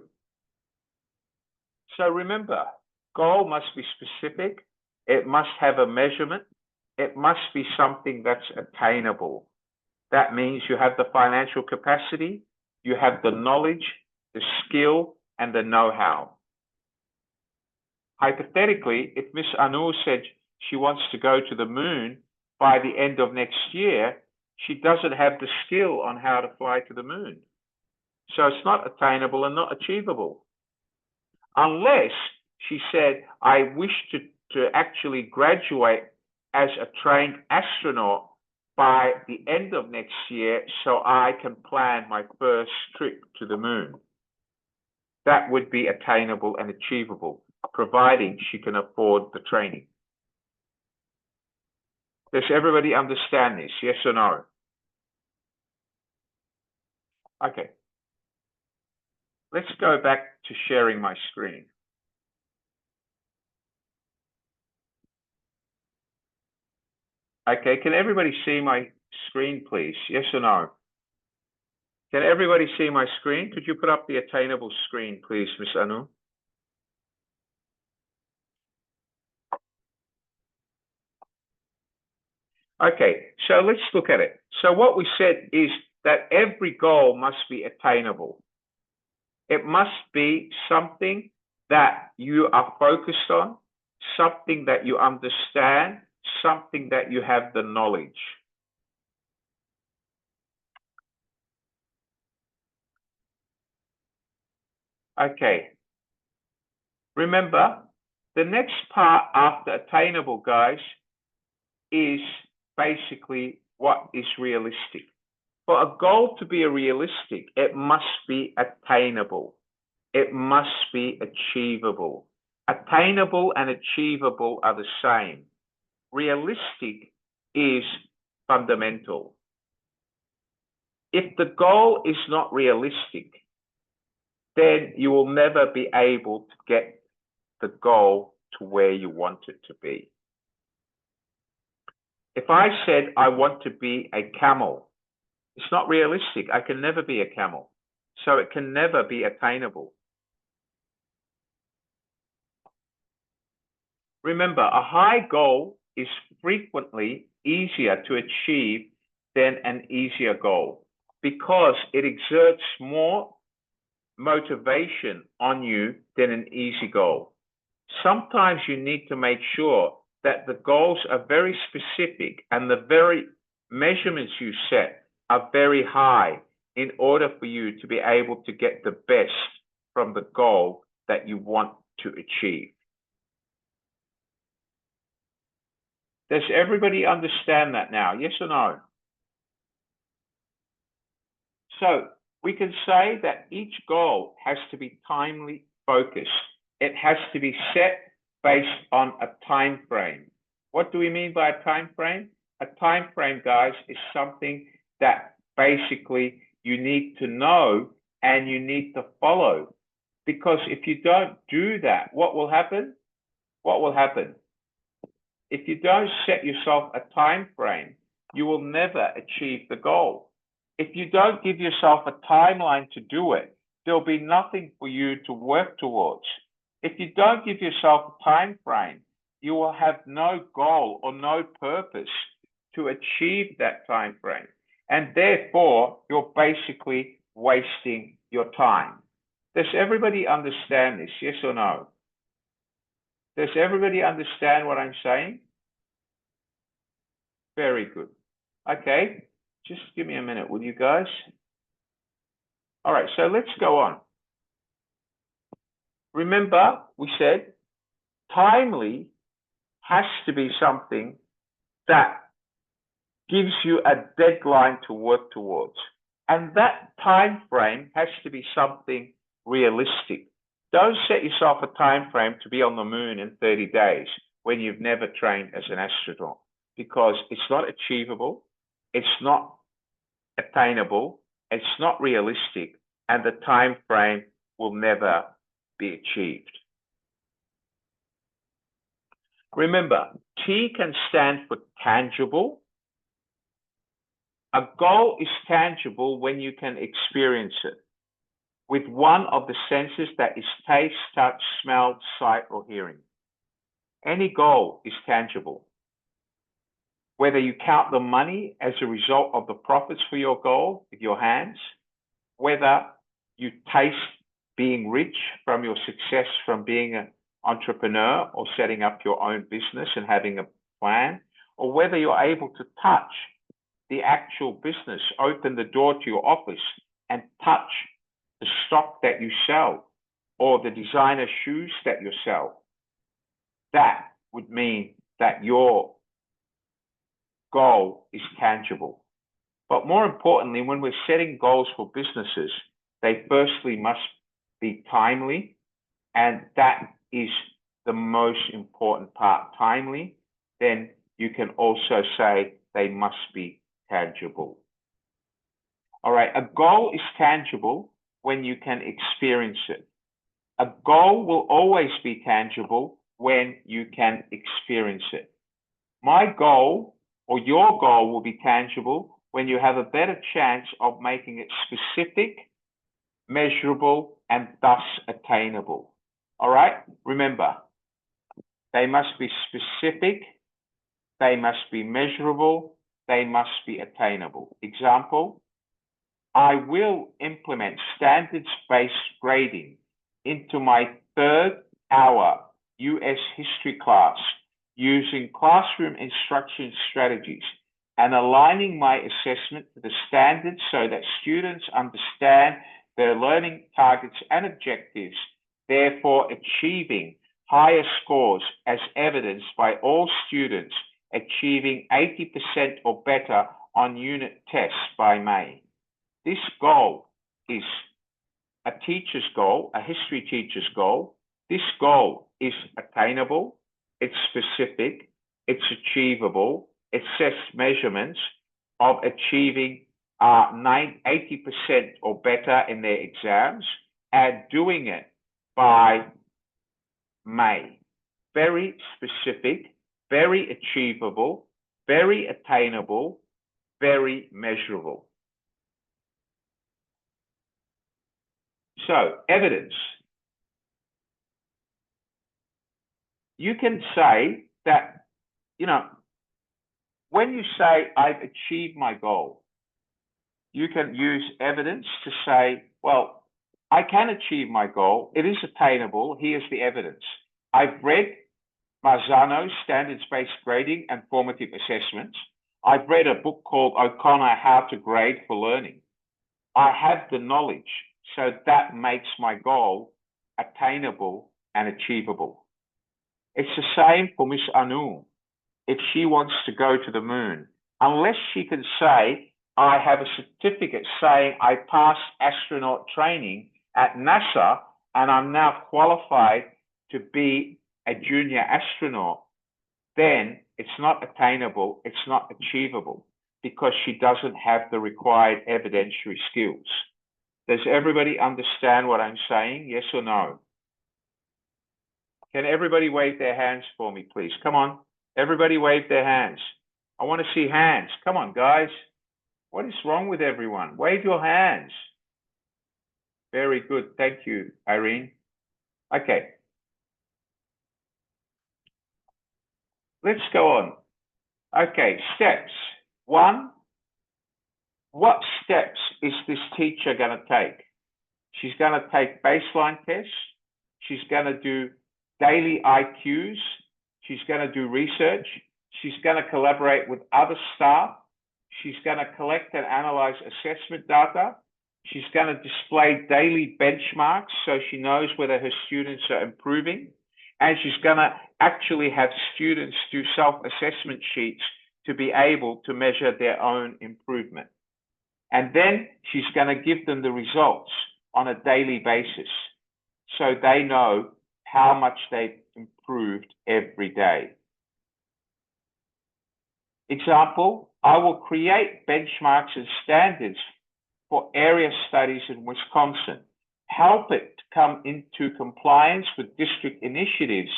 So remember, goal must be specific. It must have a measurement. It must be something that's attainable. That means you have the financial capacity, you have the knowledge, the skill, and the know-how. Hypothetically, if Miss Anu said she wants to go to the moon by the end of next year, she doesn't have the skill on how to fly to the moon. So it's not attainable and not achievable. Unless she said, I wish to actually graduate as a trained astronaut by the end of next year so I can plan my first trip to the moon. That would be attainable and achievable, providing she can afford the training. Does everybody understand this? Yes or no? Okay. Let's go back to sharing my screen. Okay, can everybody see my screen, please? Yes or no? Can everybody see my screen? Could you put up the attainable screen, please, Miss Anu? Okay, so let's look at it. So what we said is that every goal must be attainable. It must be something that you are focused on, something that you understand, something that you have the knowledge. Okay. Remember, the next part after attainable, guys, is basically what is realistic. For a goal to be realistic, it must be attainable. It must be achievable. Attainable and achievable are the same. Realistic is fundamental. If the goal is not realistic, then you will never be able to get the goal to where you want it to be. If I said I want to be a camel, it's not realistic. I can never be a camel. So it can never be attainable. Remember, a high goal is frequently easier to achieve than an easier goal because it exerts more motivation on you than an easy goal. Sometimes you need to make sure that the goals are very specific and the very measurements you set are very high in order for you to be able to get the best from the goal that you want to achieve. Does everybody understand that now? Yes or no? So we can say that each goal has to be timely focused. It has to be set based on a time frame. What do we mean by a time frame? A time frame, guys, is something that basically you need to know and you need to follow. Because if you don't do that, what will happen? What will happen? If you don't set yourself a time frame, you will never achieve the goal. If you don't give yourself a timeline to do it, there'll be nothing for you to work towards. If you don't give yourself a time frame, you will have no goal or no purpose to achieve that time frame. And therefore, you're basically wasting your time. Does everybody understand this? Yes or no? Does everybody understand what I'm saying? Very good. Okay, just give me a minute, will you guys? All right, so let's go on. Remember, we said timely has to be something that gives you a deadline to work towards. And that time frame has to be something realistic. Don't set yourself a time frame to be on the moon in 30 days when you've never trained as an astronaut, because it's not achievable, it's not attainable, it's not realistic, and the time frame will never be achieved. Remember, T can stand for tangible. A goal is tangible when you can experience it with one of the senses, that is taste, touch, smell, sight, or hearing. Any goal is tangible. Whether you count the money as a result of the profits for your goal with your hands, whether you taste being rich from your success from being an entrepreneur or setting up your own business and having a plan, or whether you're able to touch the actual business, open the door to your office and touch the stock that you sell or the designer shoes that you sell. That would mean that your goal is tangible. But more importantly, when we're setting goals for businesses, they firstly must be timely, and that is the most important part. Timely, then you can also say they must be tangible. All right, a goal is tangible when you can experience it. A goal will always be tangible when you can experience it. My goal or your goal will be tangible when you have a better chance of making it specific, measurable, and thus attainable. All right, remember, they must be specific, they must be measurable, they must be attainable. Example, I will implement standards-based grading into my 3rd hour US history class using classroom instruction strategies and aligning my assessment to the standards so that students understand their learning targets and objectives, therefore achieving higher scores as evidenced by all students achieving 80% or better on unit tests by May. This goal is a teacher's goal, a history teacher's goal. This goal is attainable, it's specific, it's achievable, it sets measurements of achieving 80% or better in their exams and doing it by May. Very specific, very achievable, very attainable, very measurable. So, evidence. You can say that, when you say I've achieved my goal, you can use evidence to say, well, I can achieve my goal. It is attainable. Here's the evidence. I've read Marzano's Standards-Based Grading and Formative Assessments. I've read a book called O'Connor, How to Grade for Learning. I have the knowledge, so that makes my goal attainable and achievable. It's the same for Miss Anu. If she wants to go to the moon, unless she can say, I have a certificate saying I passed astronaut training at NASA and I'm now qualified to be a junior astronaut, then it's not attainable, it's not achievable, because she doesn't have the required evidentiary skills. Does everybody understand what I'm saying? Yes or no? Can everybody wave their hands for me, please? Come on. Everybody wave their hands. I want to see hands. Come on, guys. What is wrong with everyone? Wave your hands. Very good. Thank you, Irene. Okay. Let's go on. Okay, steps. 1, what steps is this teacher going to take? She's going to take baseline tests. She's going to do daily IQs. She's going to do research. She's going to collaborate with other staff. She's going to collect and analyze assessment data. She's going to display daily benchmarks so she knows whether her students are improving. And she's going to actually have students do self-assessment sheets to be able to measure their own improvement. And then she's going to give them the results on a daily basis so they know how much they've improved every day. Example, I will create benchmarks and standards for area studies in Wisconsin, help it to come into compliance with district initiatives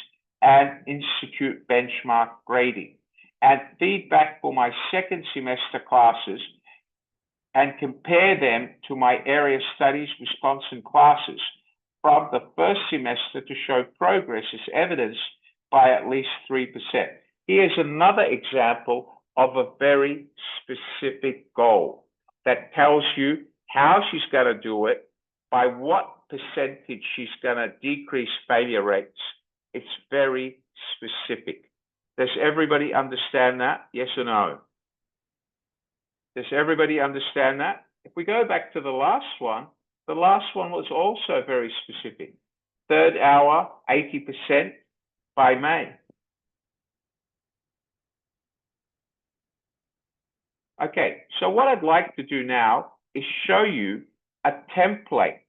and institute benchmark grading, and feedback for my second semester classes and compare them to my area studies Wisconsin classes from the first semester to show progress is evidenced by at least 3%. Here's another example of a very specific goal that tells you how she's going to do it, by what percentage she's going to decrease failure rates. It's very specific. Does everybody understand that? Yes or no? Does everybody understand that? If we go back to the last one was also very specific. Third hour, 80% by May. Okay, so what I'd like to do now is show you a template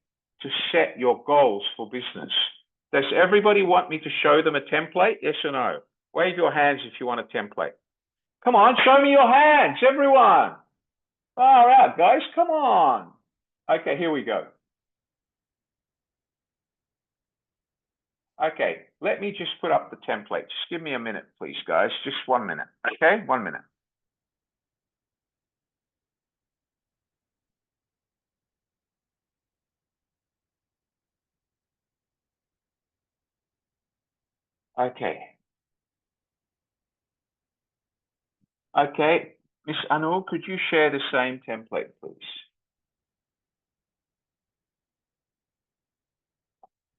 to set your goals for business. Does everybody want me to show them a template? Yes or no? Wave your hands if you want a template. Come on, show me your hands, everyone. All right, guys, come on. Okay, here we go. Okay, let me just put up the template. Just give me a minute, please, guys. Just 1 minute, okay? 1 minute. Okay. Okay, Miss Anu, could you share the same template, please?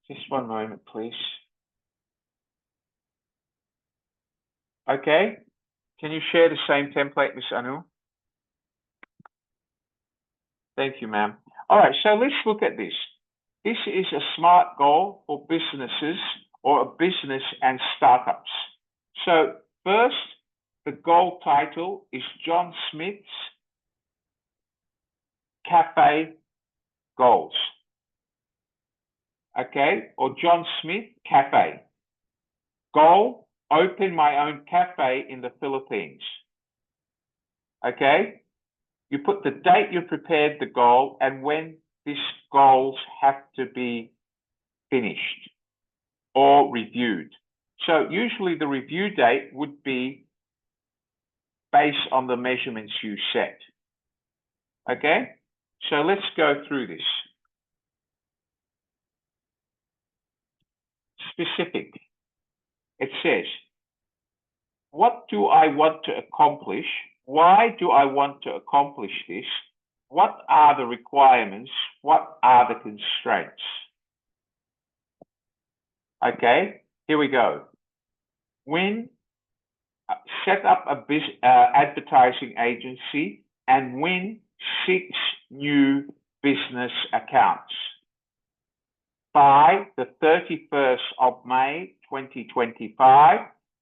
Just 1 moment, please. Okay, can you share the same template, Miss Anu? Thank you, ma'am. All right, so let's look at this. This is a SMART goal for businesses or a business and startups. So first, the goal title is John Smith's Cafe Goals. Okay, or John Smith Cafe. Goal, open my own cafe in the Philippines. Okay, you put the date you prepared the goal and when these goals have to be finished or reviewed. So usually the review date would be based on the measurements you set. Okay, so let's go through this. Specific. It says, what do I want to accomplish? Why do I want to accomplish this? What are the requirements? What are the constraints? Okay, here we go. When set up a advertising agency and win 6 new business accounts by the 31st of May 2025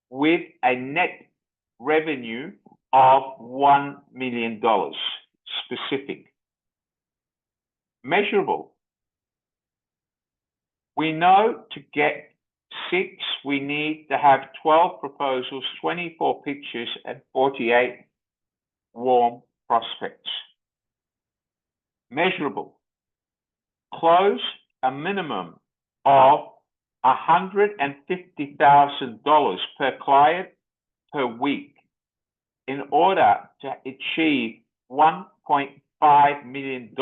with a net revenue of $1 million. Specific. Measurable. We know to get 6, we need to have 12 proposals, 24 pictures, and 48 warm prospects. Measurable. Close a minimum of $150,000 per client per week in order to achieve $1.5 million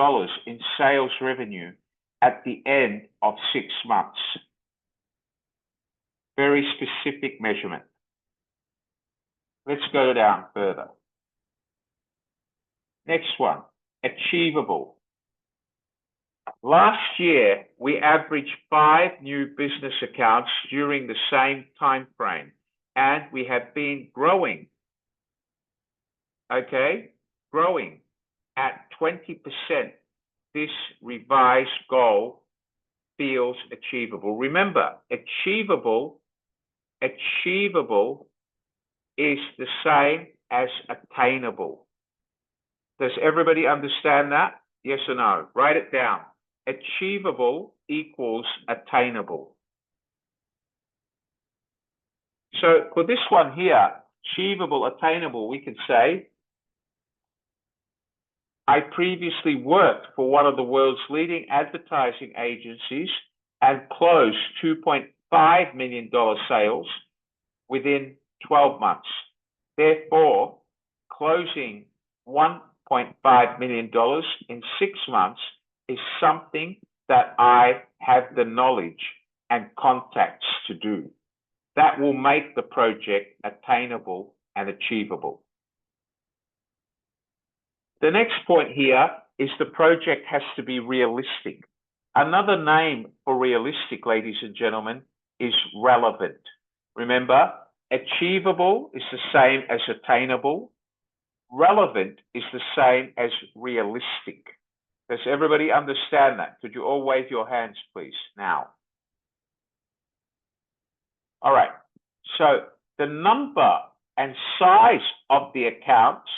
in sales revenue at the end of 6 months. Very specific measurement. Let's go down further. Next one, achievable. Last year, we averaged 5 new business accounts during the same time frame, and we have been growing, okay, growing at 20%. This revised goal feels achievable. Remember, achievable is the same as attainable. Does everybody understand that? Yes or no? Write it down. Achievable equals attainable. So for this one here, achievable, attainable, we can say, I previously worked for one of the world's leading advertising agencies and closed $2.5 million sales within 12 months. Therefore, closing $1.5 million in 6 months is something that I have the knowledge and contacts to do. That will make the project attainable and achievable. The next point here is the project has to be realistic. Another name for realistic, ladies and gentlemen, is relevant. Remember, achievable is the same as attainable. Relevant is the same as realistic. Does everybody understand that? Could you all wave your hands, please, now? All right. So the number and size of the accounts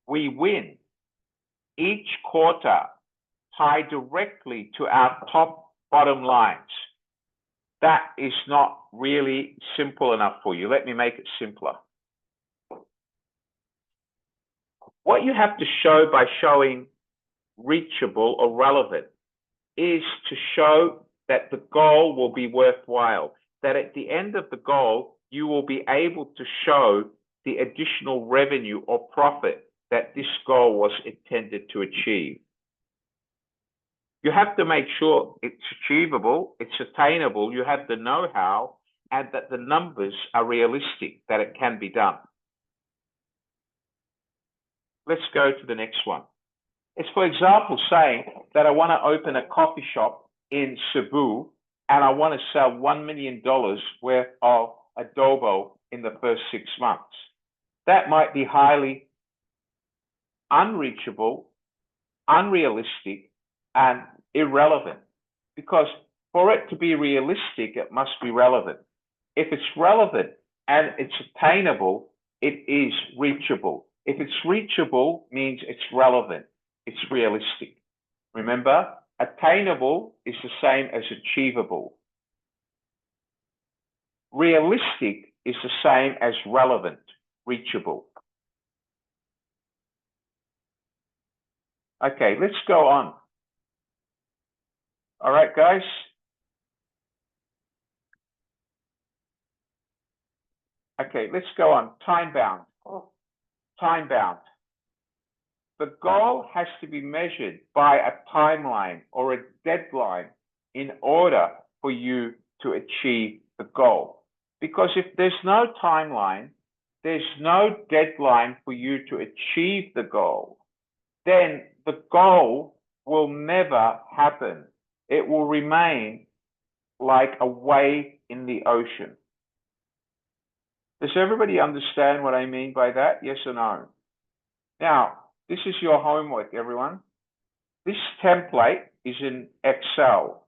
we win each quarter tie directly to our top bottom lines. That is not really simple enough for you. Let me make it simpler. What you have to show by showing reachable or relevant is to show that the goal will be worthwhile, that at the end of the goal, you will be able to show the additional revenue or profit that this goal was intended to achieve. You have to make sure it's achievable, it's attainable, you have the know-how, and that the numbers are realistic, that it can be done. Let's go to the next one. It's, for example, saying that I want to open a coffee shop in Cebu and I want to sell $1 million worth of adobo in the first 6 months. That might be highly unreachable, unrealistic, and irrelevant, because for it to be realistic, it must be relevant. If it's relevant and it's attainable, it is reachable. If it's reachable, means it's relevant, it's realistic. Remember, attainable is the same as achievable. Realistic is the same as relevant, reachable. Okay, let's go on. All right, guys. Okay, let's go on. Time bound. Time bound. The goal has to be measured by a timeline or a deadline in order for you to achieve the goal. Because if there's no timeline, there's no deadline for you to achieve the goal, then the goal will never happen. It will remain like a wave in the ocean. Does everybody understand what I mean by that? Yes or no? Now, this is your homework, everyone. This template is in Excel.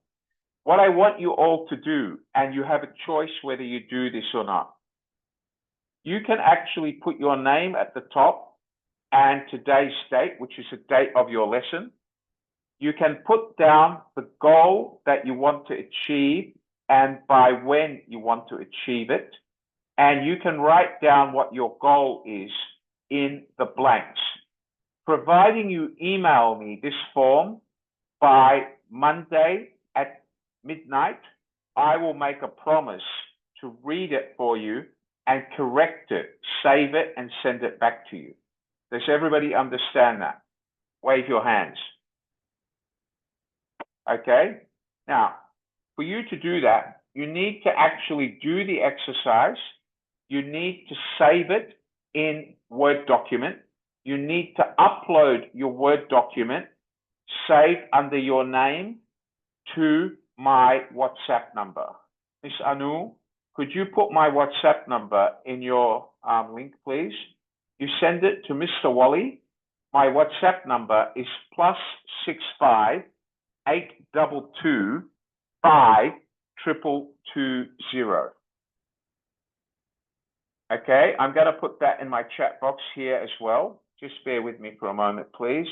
What I want you all to do, and you have a choice whether you do this or not, you can actually put your name at the top and today's date, which is the date of your lesson. You can put down the goal that you want to achieve and by when you want to achieve it. And you can write down what your goal is in the blanks. Providing you email me this form by Monday at midnight, I will make a promise to read it for you and correct it, save it, and send it back to you. Does everybody understand that? Wave your hands. Okay? Now, for you to do that, you need to actually do the exercise. You need to save it in Word document. You need to upload your Word document, save under your name to my WhatsApp number. Miss Anu, could you put my WhatsApp number in your link, please? You send it to Mr. Wally. My WhatsApp number is +65 822 52220. Okay, I'm going to put that in my chat box here as well. Just bear with me for a moment, please.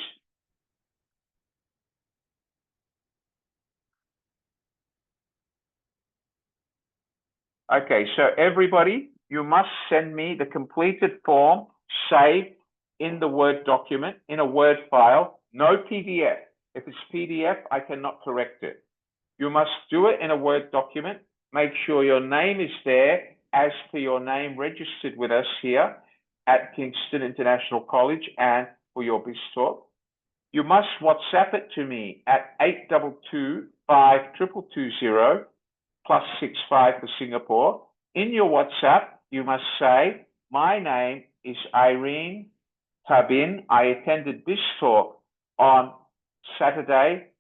Okay, so everybody, you must send me the completed form saved in the Word document, in a Word file, no PDF. If it's PDF, I cannot correct it. You must do it in a Word document. Make sure your name is there as per your name registered with us here at Kingston International College and for your BizTalk. You must WhatsApp it to me at 822 5220 +65 for Singapore. In your WhatsApp, you must say, my name is Irene Tabin. I attended this talk on Saturday,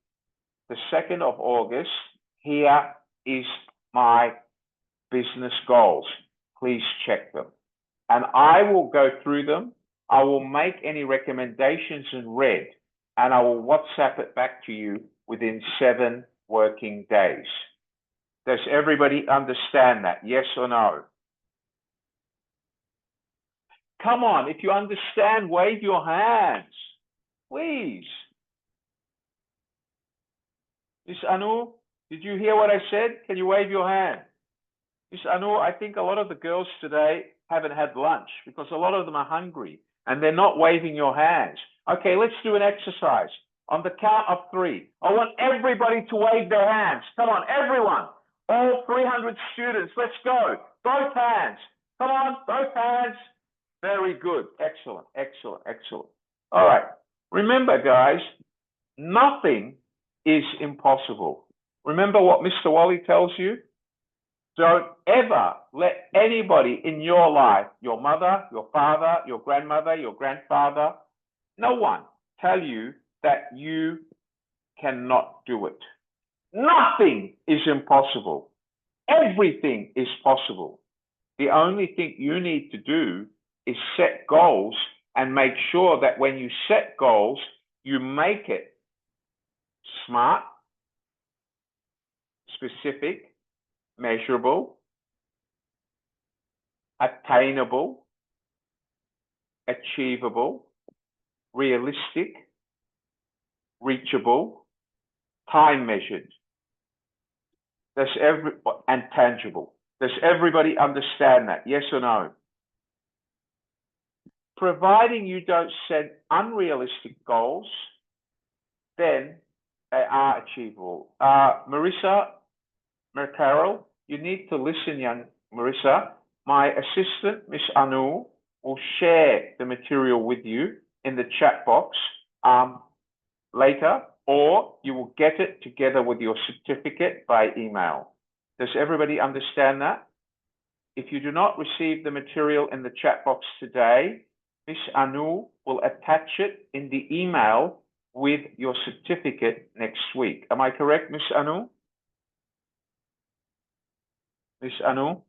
the 2nd of August. Here is my business goals. Please check them. And I will go through them. I will make any recommendations in red, and I will WhatsApp it back to you within 7 working days. Does everybody understand that? Yes or no? Come on, if you understand, wave your hands, please. Miss Anu, did you hear what I said? Can you wave your hand? Miss Anu, I think a lot of the girls today haven't had lunch because a lot of them are hungry and they're not waving your hands. Okay, let's do an exercise. On the count of 3, I want everybody to wave their hands. Come on, everyone. All 300 students, let's go. Both hands. Come on, both hands. Very good. Excellent, excellent, excellent. All right. Remember, guys, nothing is impossible. Remember what Mr. Wally tells you? Don't ever let anybody in your life, your mother, your father, your grandmother, your grandfather, no one tell you that you cannot do it. Nothing is impossible. Everything is possible. The only thing you need to do is set goals and make sure that when you set goals, you make it smart, specific, measurable, attainable, achievable, realistic, reachable, time measured. And tangible. Does everybody understand that? Yes or no? Providing you don't set unrealistic goals, then they are achievable. Marissa Mercaro, you need to listen, young Marissa. My assistant, Miss Anu, will share the material with you in the chat box later, or you will get it together with your certificate by email. Does everybody understand that? If you do not receive the material in the chat box today, Miss Anu will attach it in the email with your certificate next week. Am I correct, Miss Anu? Miss Anu?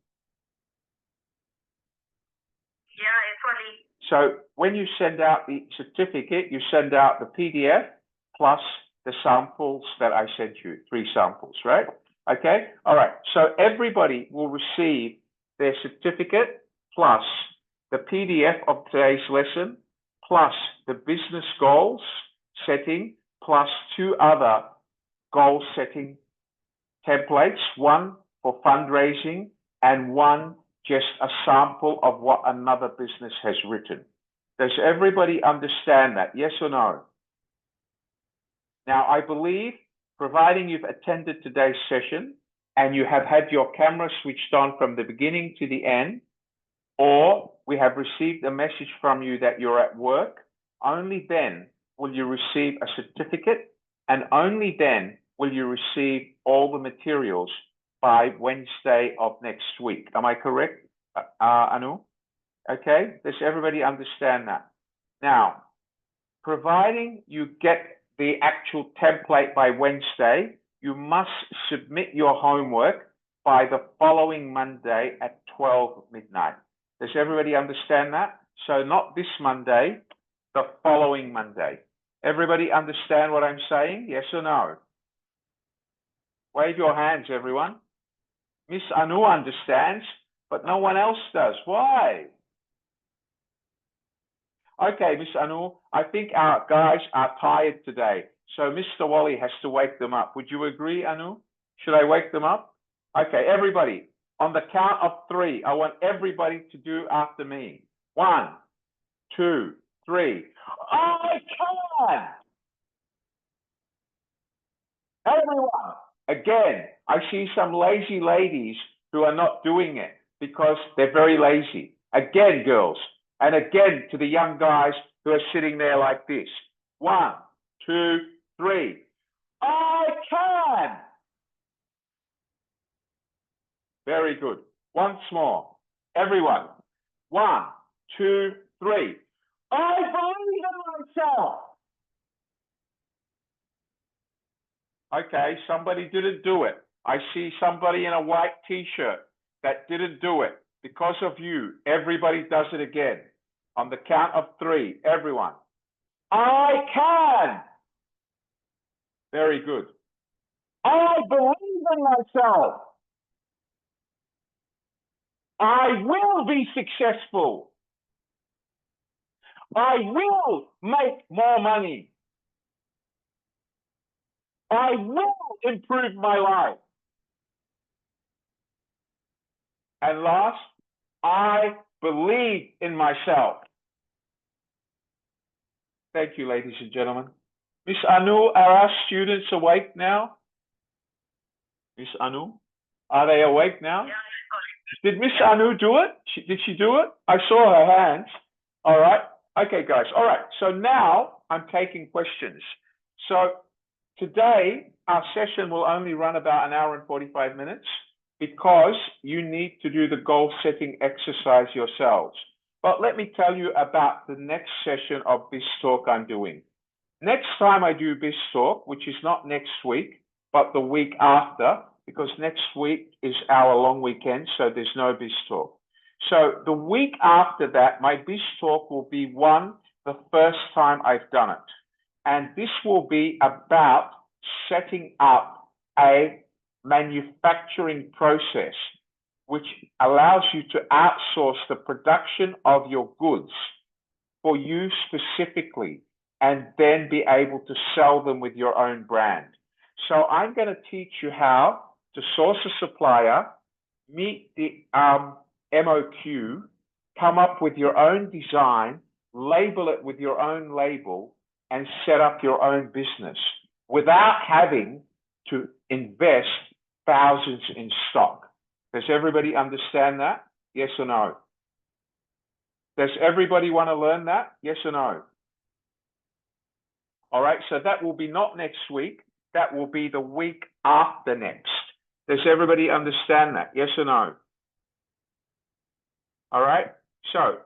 Yeah, actually. So when you send out the certificate, you send out the PDF plus the samples that I sent you, 3 samples, right? Okay, all right. So everybody will receive their certificate plus the PDF of today's lesson, plus the business goals setting, plus 2 other goal setting templates, one for fundraising and one just a sample of what another business has written. Does everybody understand that? Yes or no? Now, I believe, providing you've attended today's session and you have had your camera switched on from the beginning to the end, or we have received a message from you that you're at work, only then will you receive a certificate, and only then will you receive all the materials by Wednesday of next week. Am I correct, Anu? Okay, does everybody understand that? Now, providing you get the actual template by Wednesday, you must submit your homework by the following Monday at 12 midnight. Does everybody understand that? So not this Monday, the following Monday. Everybody understand what I'm saying? Yes or no? Wave your hands, everyone. Miss Anu understands, but no one else does. Why? Okay, Miss Anu, I think our guys are tired today. So Mr. Wally has to wake them up. Would you agree, Anu? Should I wake them up? Okay, everybody, on the count of 3, I want everybody to do after me. 1, 2, 3. I can! Everyone, again, I see some lazy ladies who are not doing it because they're very lazy. Again, girls, and again to the young guys who are sitting there like this. 1, 2, 3. I can! Very good. Once more. Everyone. 1, 2, 3. I believe in myself. Okay, somebody didn't do it. I see somebody in a white t-shirt that didn't do it. Because of you, everybody does it again. On the count of 3, everyone. I can. Very good. I believe in myself. I will be successful. I will make more money. I will improve my life. And last, I believe in myself. Thank you, ladies and gentlemen. Miss Anu, are our students awake now? Miss Anu, are they awake now? Yeah, Did Miss Anu do it? Did she do it? I saw her hands. All right. Okay, guys. All right. So now I'm taking questions. So today, our session will only run about 1 hour and 45 minutes because you need to do the goal setting exercise yourselves. But let me tell you about the next session of BIS Talk I'm doing. Next time I do BIS Talk, which is not next week, but the week after, because next week is our long weekend, so there's no BIS Talk. So the week after that, my BIS Talk will be the first time I've done it. And this will be about setting up a manufacturing process which allows you to outsource the production of your goods for you specifically, and then be able to sell them with your own brand. So I'm going to teach you how to source a supplier, meet the MOQ, come up with your own design, label it with your own label, and set up your own business without having to invest thousands in stock. Does everybody understand that? Yes or no? Does everybody want to learn that? Yes or no? All right, so that will be not next week. That will be the week after next. Does everybody understand that? Yes or no? All right, so,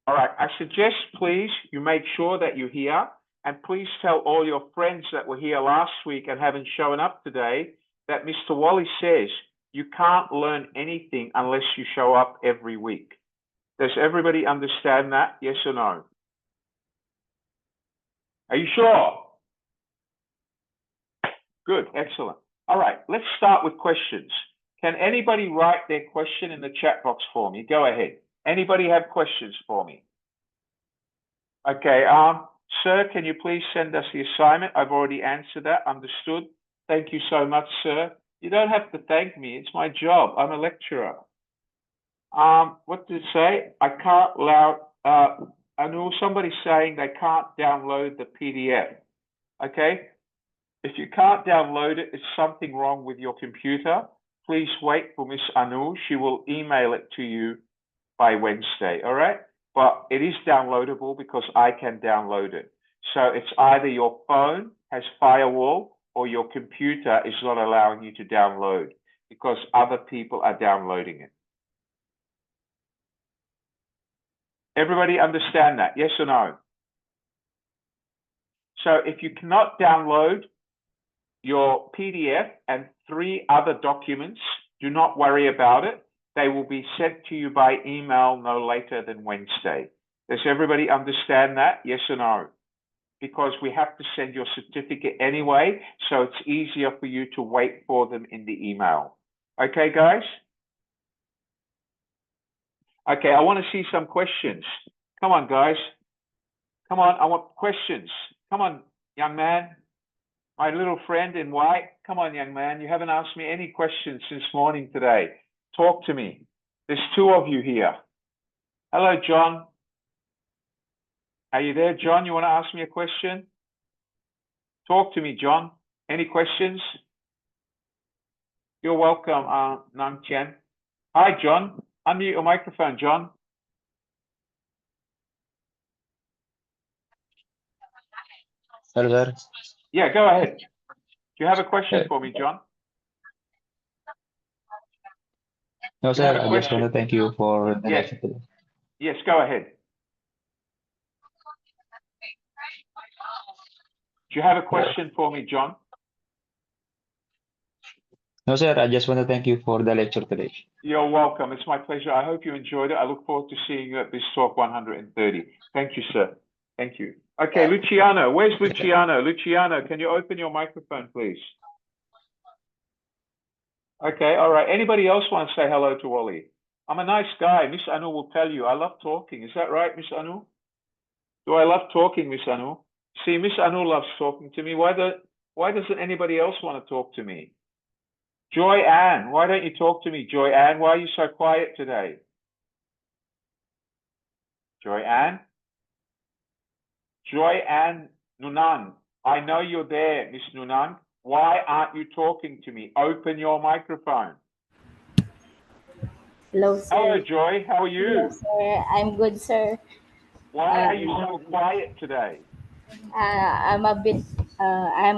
all right, I suggest please you make sure that you're here, and please tell all your friends that were here last week and haven't shown up today that Mr. Wally says you can't learn anything unless you show up every week. Does everybody understand that? Yes or no? Are you sure? Good, excellent. All right, let's start with questions. Can anybody write their question in the chat box for me? Go ahead. Anybody have questions for me? Okay, sir, can you please send us the assignment? I've already answered that, understood. Thank you so much, sir. You don't have to thank me, it's my job. I'm a lecturer. What did it say? I can't I know somebody's saying they can't download the PDF. Okay, if you can't download it, it's something wrong with your computer. Please wait for Miss Anu. She will email it to you by Wednesday, all right? But it is downloadable because I can download it. So it's either your phone has firewall or your computer is not allowing you to download because other people are downloading it. Everybody understand that? Yes or no? So if you cannot download your PDF and 3 other documents. Do not worry about it. They will be sent to you by email no later than Wednesday. Does everybody understand that? Yes or no? Because we have to send your certificate anyway, so it's easier for you to wait for them in the email. Okay, guys? Okay, I want to see some questions. Come on, guys. Come on, I want questions. Come on, young man. My little friend in white. Come on, young man. You haven't asked me any questions since morning today. Talk to me. There's 2 of you here. Hello, John. Are you there, John? You want to ask me a question? Talk to me, John. Any questions? You're welcome, Nang Chen. Hi, John. Unmute your microphone, John. Hello, sir. Yeah, go ahead. Do you have a question for me, John? No, You sir. have a I just want question? to thank you for the Yes. lecture today. Yes, go ahead. Do you have a question for me, John? No, sir. I just want to thank you for the lecture today. You're welcome. It's my pleasure. I hope you enjoyed it. I look forward to seeing you at this talk 130. Thank you, sir. Thank you. Okay, Luciano. Where's Luciano? Luciano, can you open your microphone, please? Okay, all right. Anybody else want to say hello to Wally? I'm a nice guy. Miss Anu will tell you. I love talking. Is that right, Miss Anu? Do I love talking, Miss Anu? See, Miss Anu loves talking to me. Why doesn't anybody else want to talk to me? Joy Ann, why don't you talk to me, Joy Ann? Why are you so quiet today? Joy Ann? Joy Ann Nunan, I know you're there, Miss Nunan. Why aren't you talking to me? Open your microphone. Hello, sir. Hello, Joy. How are you? Hello, sir. I'm good, sir. Why are you so quiet today? I'm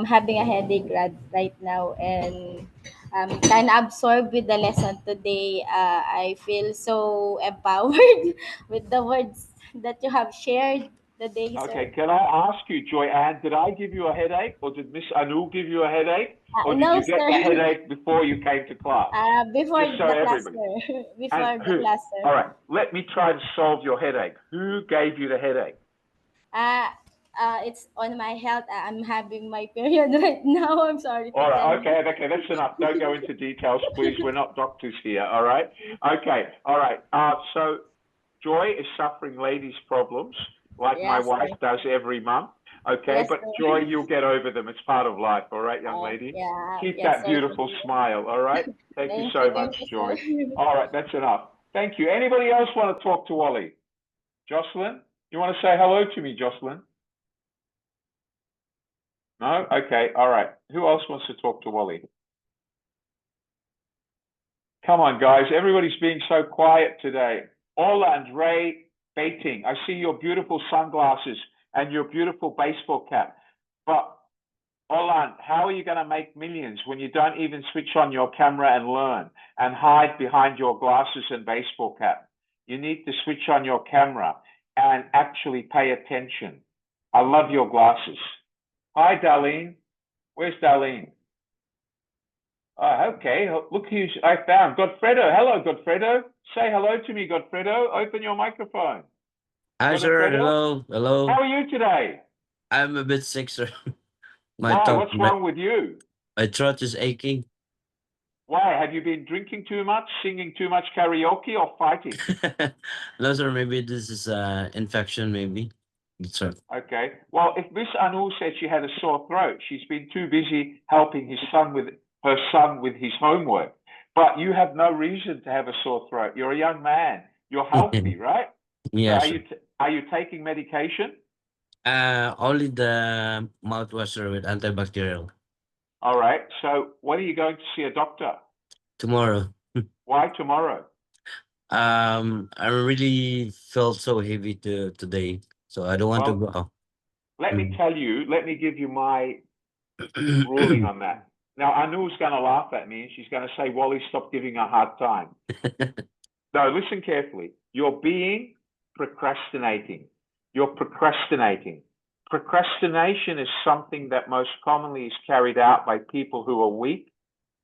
having a headache right now, and I'm kind of absorbed with the lesson today. I feel so empowered with the words that you have shared today, Okay, sir. can I ask you, Joy Ann, did I give you a headache, or did Miss Anu give you a headache, or did No, you get sir. the headache before you came to class? Before Just so the class, everybody. sir. Before And the who? class, sir. All right, let me try to solve your headache. Who gave you the headache? It's on my health. I'm having my period right now. I'm sorry to All tell right, you. okay, that's enough. Don't go into details, please. We're not doctors here, all right? Okay, all right. So Joy is suffering ladies' problems, like my Yes, wife sir. does every month. Okay, Yes, but sir. Joy, you'll get over them. It's part of life, all right, young lady? Yeah, Keep yes, that sir. beautiful smile, all right? Thank you so much, Thank you, Joy. sir. All right, that's enough. Thank you. Anybody else want to talk to Wally? Jocelyn, you want to say hello to me, Jocelyn? No? Okay, all right. Who else wants to talk to Wally? Come on, guys. Everybody's being so quiet today. Orland, Ray, Baiting. I see your beautiful sunglasses and your beautiful baseball cap. But Orland, how are you going to make millions when you don't even switch on your camera and learn and hide behind your glasses and baseball cap? You need to switch on your camera and actually pay attention. I love your glasses. Hi, Darlene. Where's Darlene? Okay, look who I found. Godfredo. Hello, Godfredo. Say hello to me, Godfredo. Open your microphone. Hi, sir. Godfredo, Hello. Hello. how are you today? I'm a bit sick, sir. Why? What's wrong with you? My throat is aching. Why? Have you been drinking too much, singing too much karaoke, or fighting? No, sir. Maybe this is infection, maybe. Sir. Okay. Well, if Miss Anu said she had a sore throat, she's been too busy helping her son with his homework. But you have no reason to have a sore throat. You're a young man. You're healthy, right? Yes, So sir. are you taking medication? Only the mouthwash, sir, with antibacterial. All right. So when are you going to see a doctor? Tomorrow. Why tomorrow? I really felt so heavy today, so I don't want to Well, go. let me tell you, let me give you my ruling on that. Now, Anu's going to laugh at me and she's going to say, Wally, stop giving a hard time. No, listen carefully. You're procrastinating. You're procrastinating. Procrastination is something that most commonly is carried out by people who are weak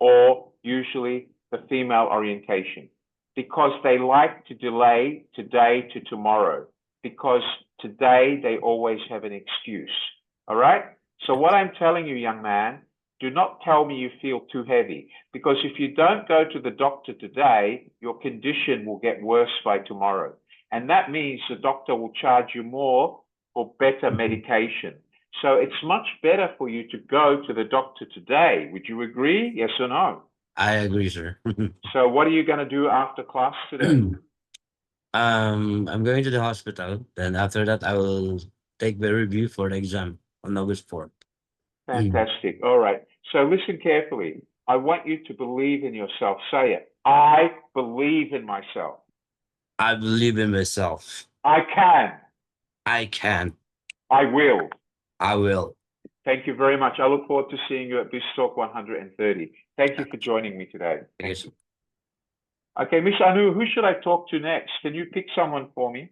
or usually the female orientation because they like to delay today to tomorrow because today they always have an excuse. All right? So what I'm telling you, young man, do not tell me you feel too heavy because if you don't go to the doctor today, your condition will get worse by tomorrow. And that means the doctor will charge you more for better medication. So it's much better for you to go to the doctor today. Would you agree? Yes or no? I agree, sir. So what are you going to do after class today? I'm going to the hospital. Then after that, I will take the review for the exam on August 4th. Fantastic. All right. So listen carefully. I want you to believe in yourself. Say it. I believe in myself. I believe in myself. I can. I can. I will. I will. Thank you very much. I look forward to seeing you at BizTalk 130. Thank you for joining me today. Thank you. Okay, Miss Anu, who should I talk to next? Can you pick someone for me?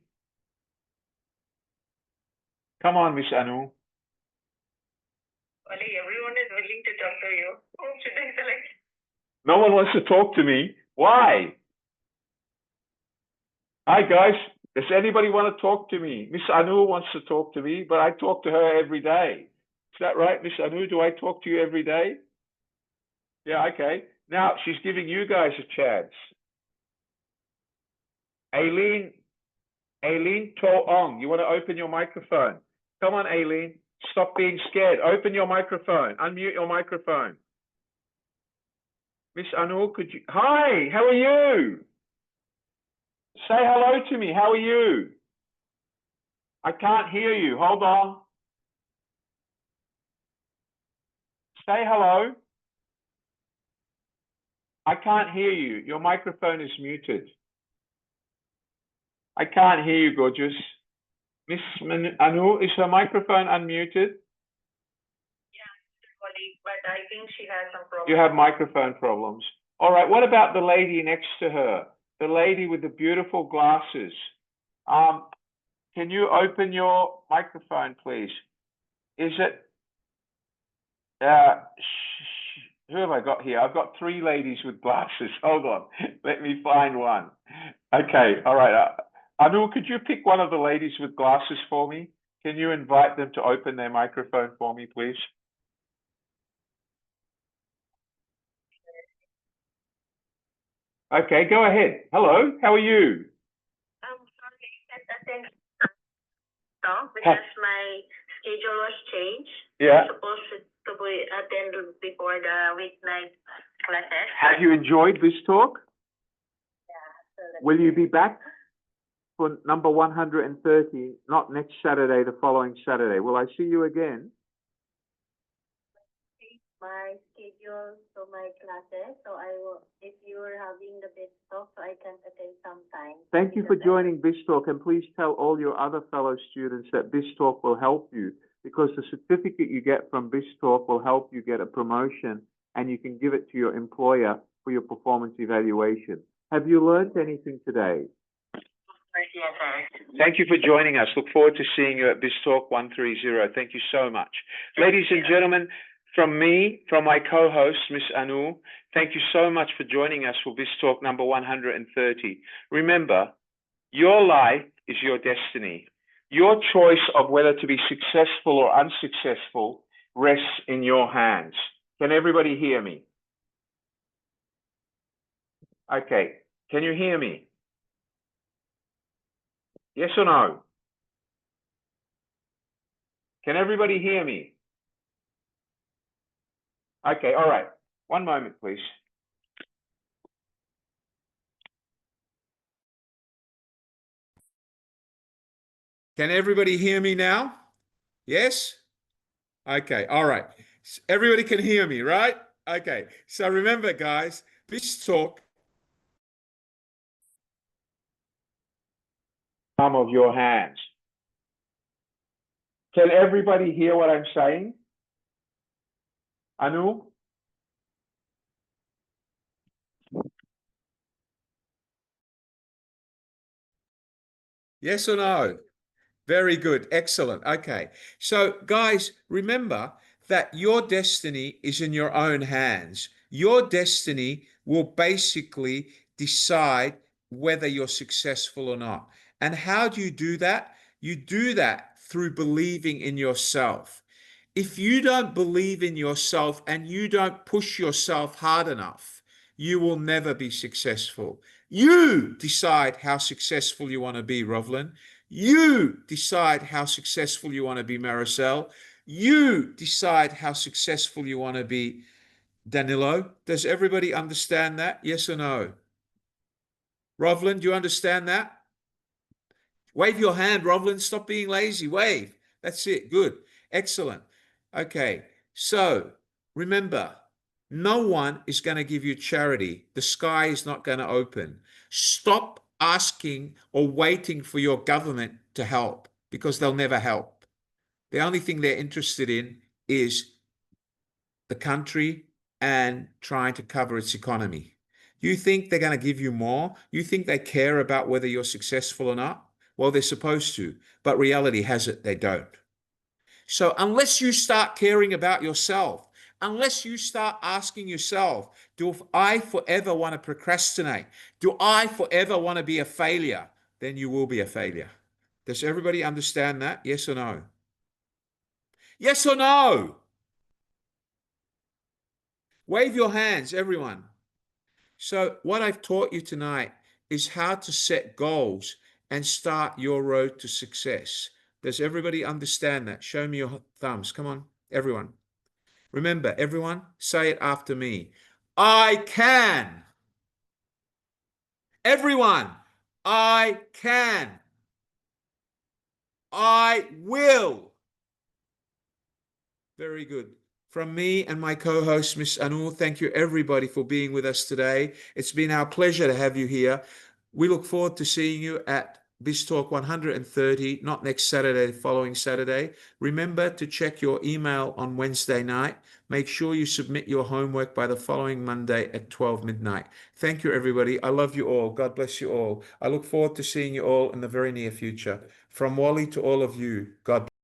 Come on, Miss Anu. Only everyone is willing to talk to you. Whom should I select? No one wants to talk to me. Why? Hi, guys. Does anybody want to talk to me? Miss Anu wants to talk to me, but I talk to her every day. Is that right, Miss Anu? Do I talk to you every day? Yeah, okay. Now, she's giving you guys a chance. Aileen To'ong, you want to open your microphone? Come on, Aileen. Stop being scared. Open your microphone. Unmute your microphone. Miss Anu, could you? Hi, how are you? Say hello to me. How are you? I can't hear you. Hold on. Say hello. I can't hear you. Your microphone is muted. I can't hear you, gorgeous. Miss Anu, is her microphone unmuted? But I think she has some problem. You have microphone problems. All right, what about the lady next to her? The lady with the beautiful glasses. Can you open your microphone, please? Is it, who have I got here? I've got three ladies with glasses. Hold on, let me find one. Okay, all right. Anu, could you pick one of the ladies with glasses for me? Can you invite them to open their microphone for me, please? Okay, go ahead. Hello, how are you? I'm sorry, I can't attend now because my schedule was changed. Yeah. I'm supposed to be attend before the weeknight classes. Have you enjoyed this talk? Yeah. Will you be back for number 130, not next Saturday, the following Saturday? Will I see you again? My schedule to my classes, so I will, if you are having the best talk, so I can attend sometime. Thank you for joining BizTalk, and please tell all your other fellow students that BizTalk will help you because the certificate you get from BizTalk will help you get a promotion and you can give it to your employer for your performance evaluation. Have you learned anything today? Thank you for joining us. Look forward to seeing you at BizTalk 130. Thank you so much. Ladies and gentlemen, from me, from my co-host, Miss Anu, thank you so much for joining us for BizTalk number 130. Remember, your life is your destiny. Your choice of whether to be successful or unsuccessful rests in your hands. Can everybody hear me? Okay, can you hear me? Yes or no? Can everybody hear me? Okay, all right. One moment, please. Can everybody hear me now? Yes? Okay, all right. Everybody can hear me, right? Okay, so remember, guys, this talk. Palm of your hands. Can everybody hear what I'm saying? Anu? Yes or no? Very good. Excellent. Okay. So, guys, remember that your destiny is in your own hands. Your destiny will basically decide whether you're successful or not. And how do you do that? You do that through believing in yourself. If you don't believe in yourself and you don't push yourself hard enough, you will never be successful. You decide how successful you want to be, Rovlin. You decide how successful you want to be, Maricel. You decide how successful you want to be, Danilo. Does everybody understand that? Yes or no? Rovlin, do you understand that? Wave your hand, Rovlin. Stop being lazy. Wave. That's it. Good. Excellent. Okay. So remember, no one is going to give you charity. The sky is not going to open. Stop asking or waiting for your government to help, because they'll never help. The only thing they're interested in is the country and trying to cover its economy. You think they're going to give you more? You think they care about whether you're successful or not? Well, they're supposed to, but reality has it they don't. So unless you start caring about yourself, unless you start asking yourself, do I forever want to procrastinate? Do I forever want to be a failure? Then you will be a failure. Does everybody understand that? Yes or no? Yes or no? Wave your hands, everyone. So what I've taught you tonight is how to set goals and start your road to success. Does everybody understand that? Show me your thumbs. Come on, everyone. Remember, everyone, say it after me. I can. Everyone, I can. I will. Very good. From me and my co-host, Miss Anu, thank you everybody for being with us today. It's been our pleasure to have you here. We look forward to seeing you at BizTalk 130, not next Saturday, following Saturday. Remember to check your email on Wednesday night. Make sure you submit your homework by the following Monday at 12 midnight. Thank you, everybody. I love you all. God bless you all. I look forward to seeing you all in the very near future. From Wally to all of you, God bless.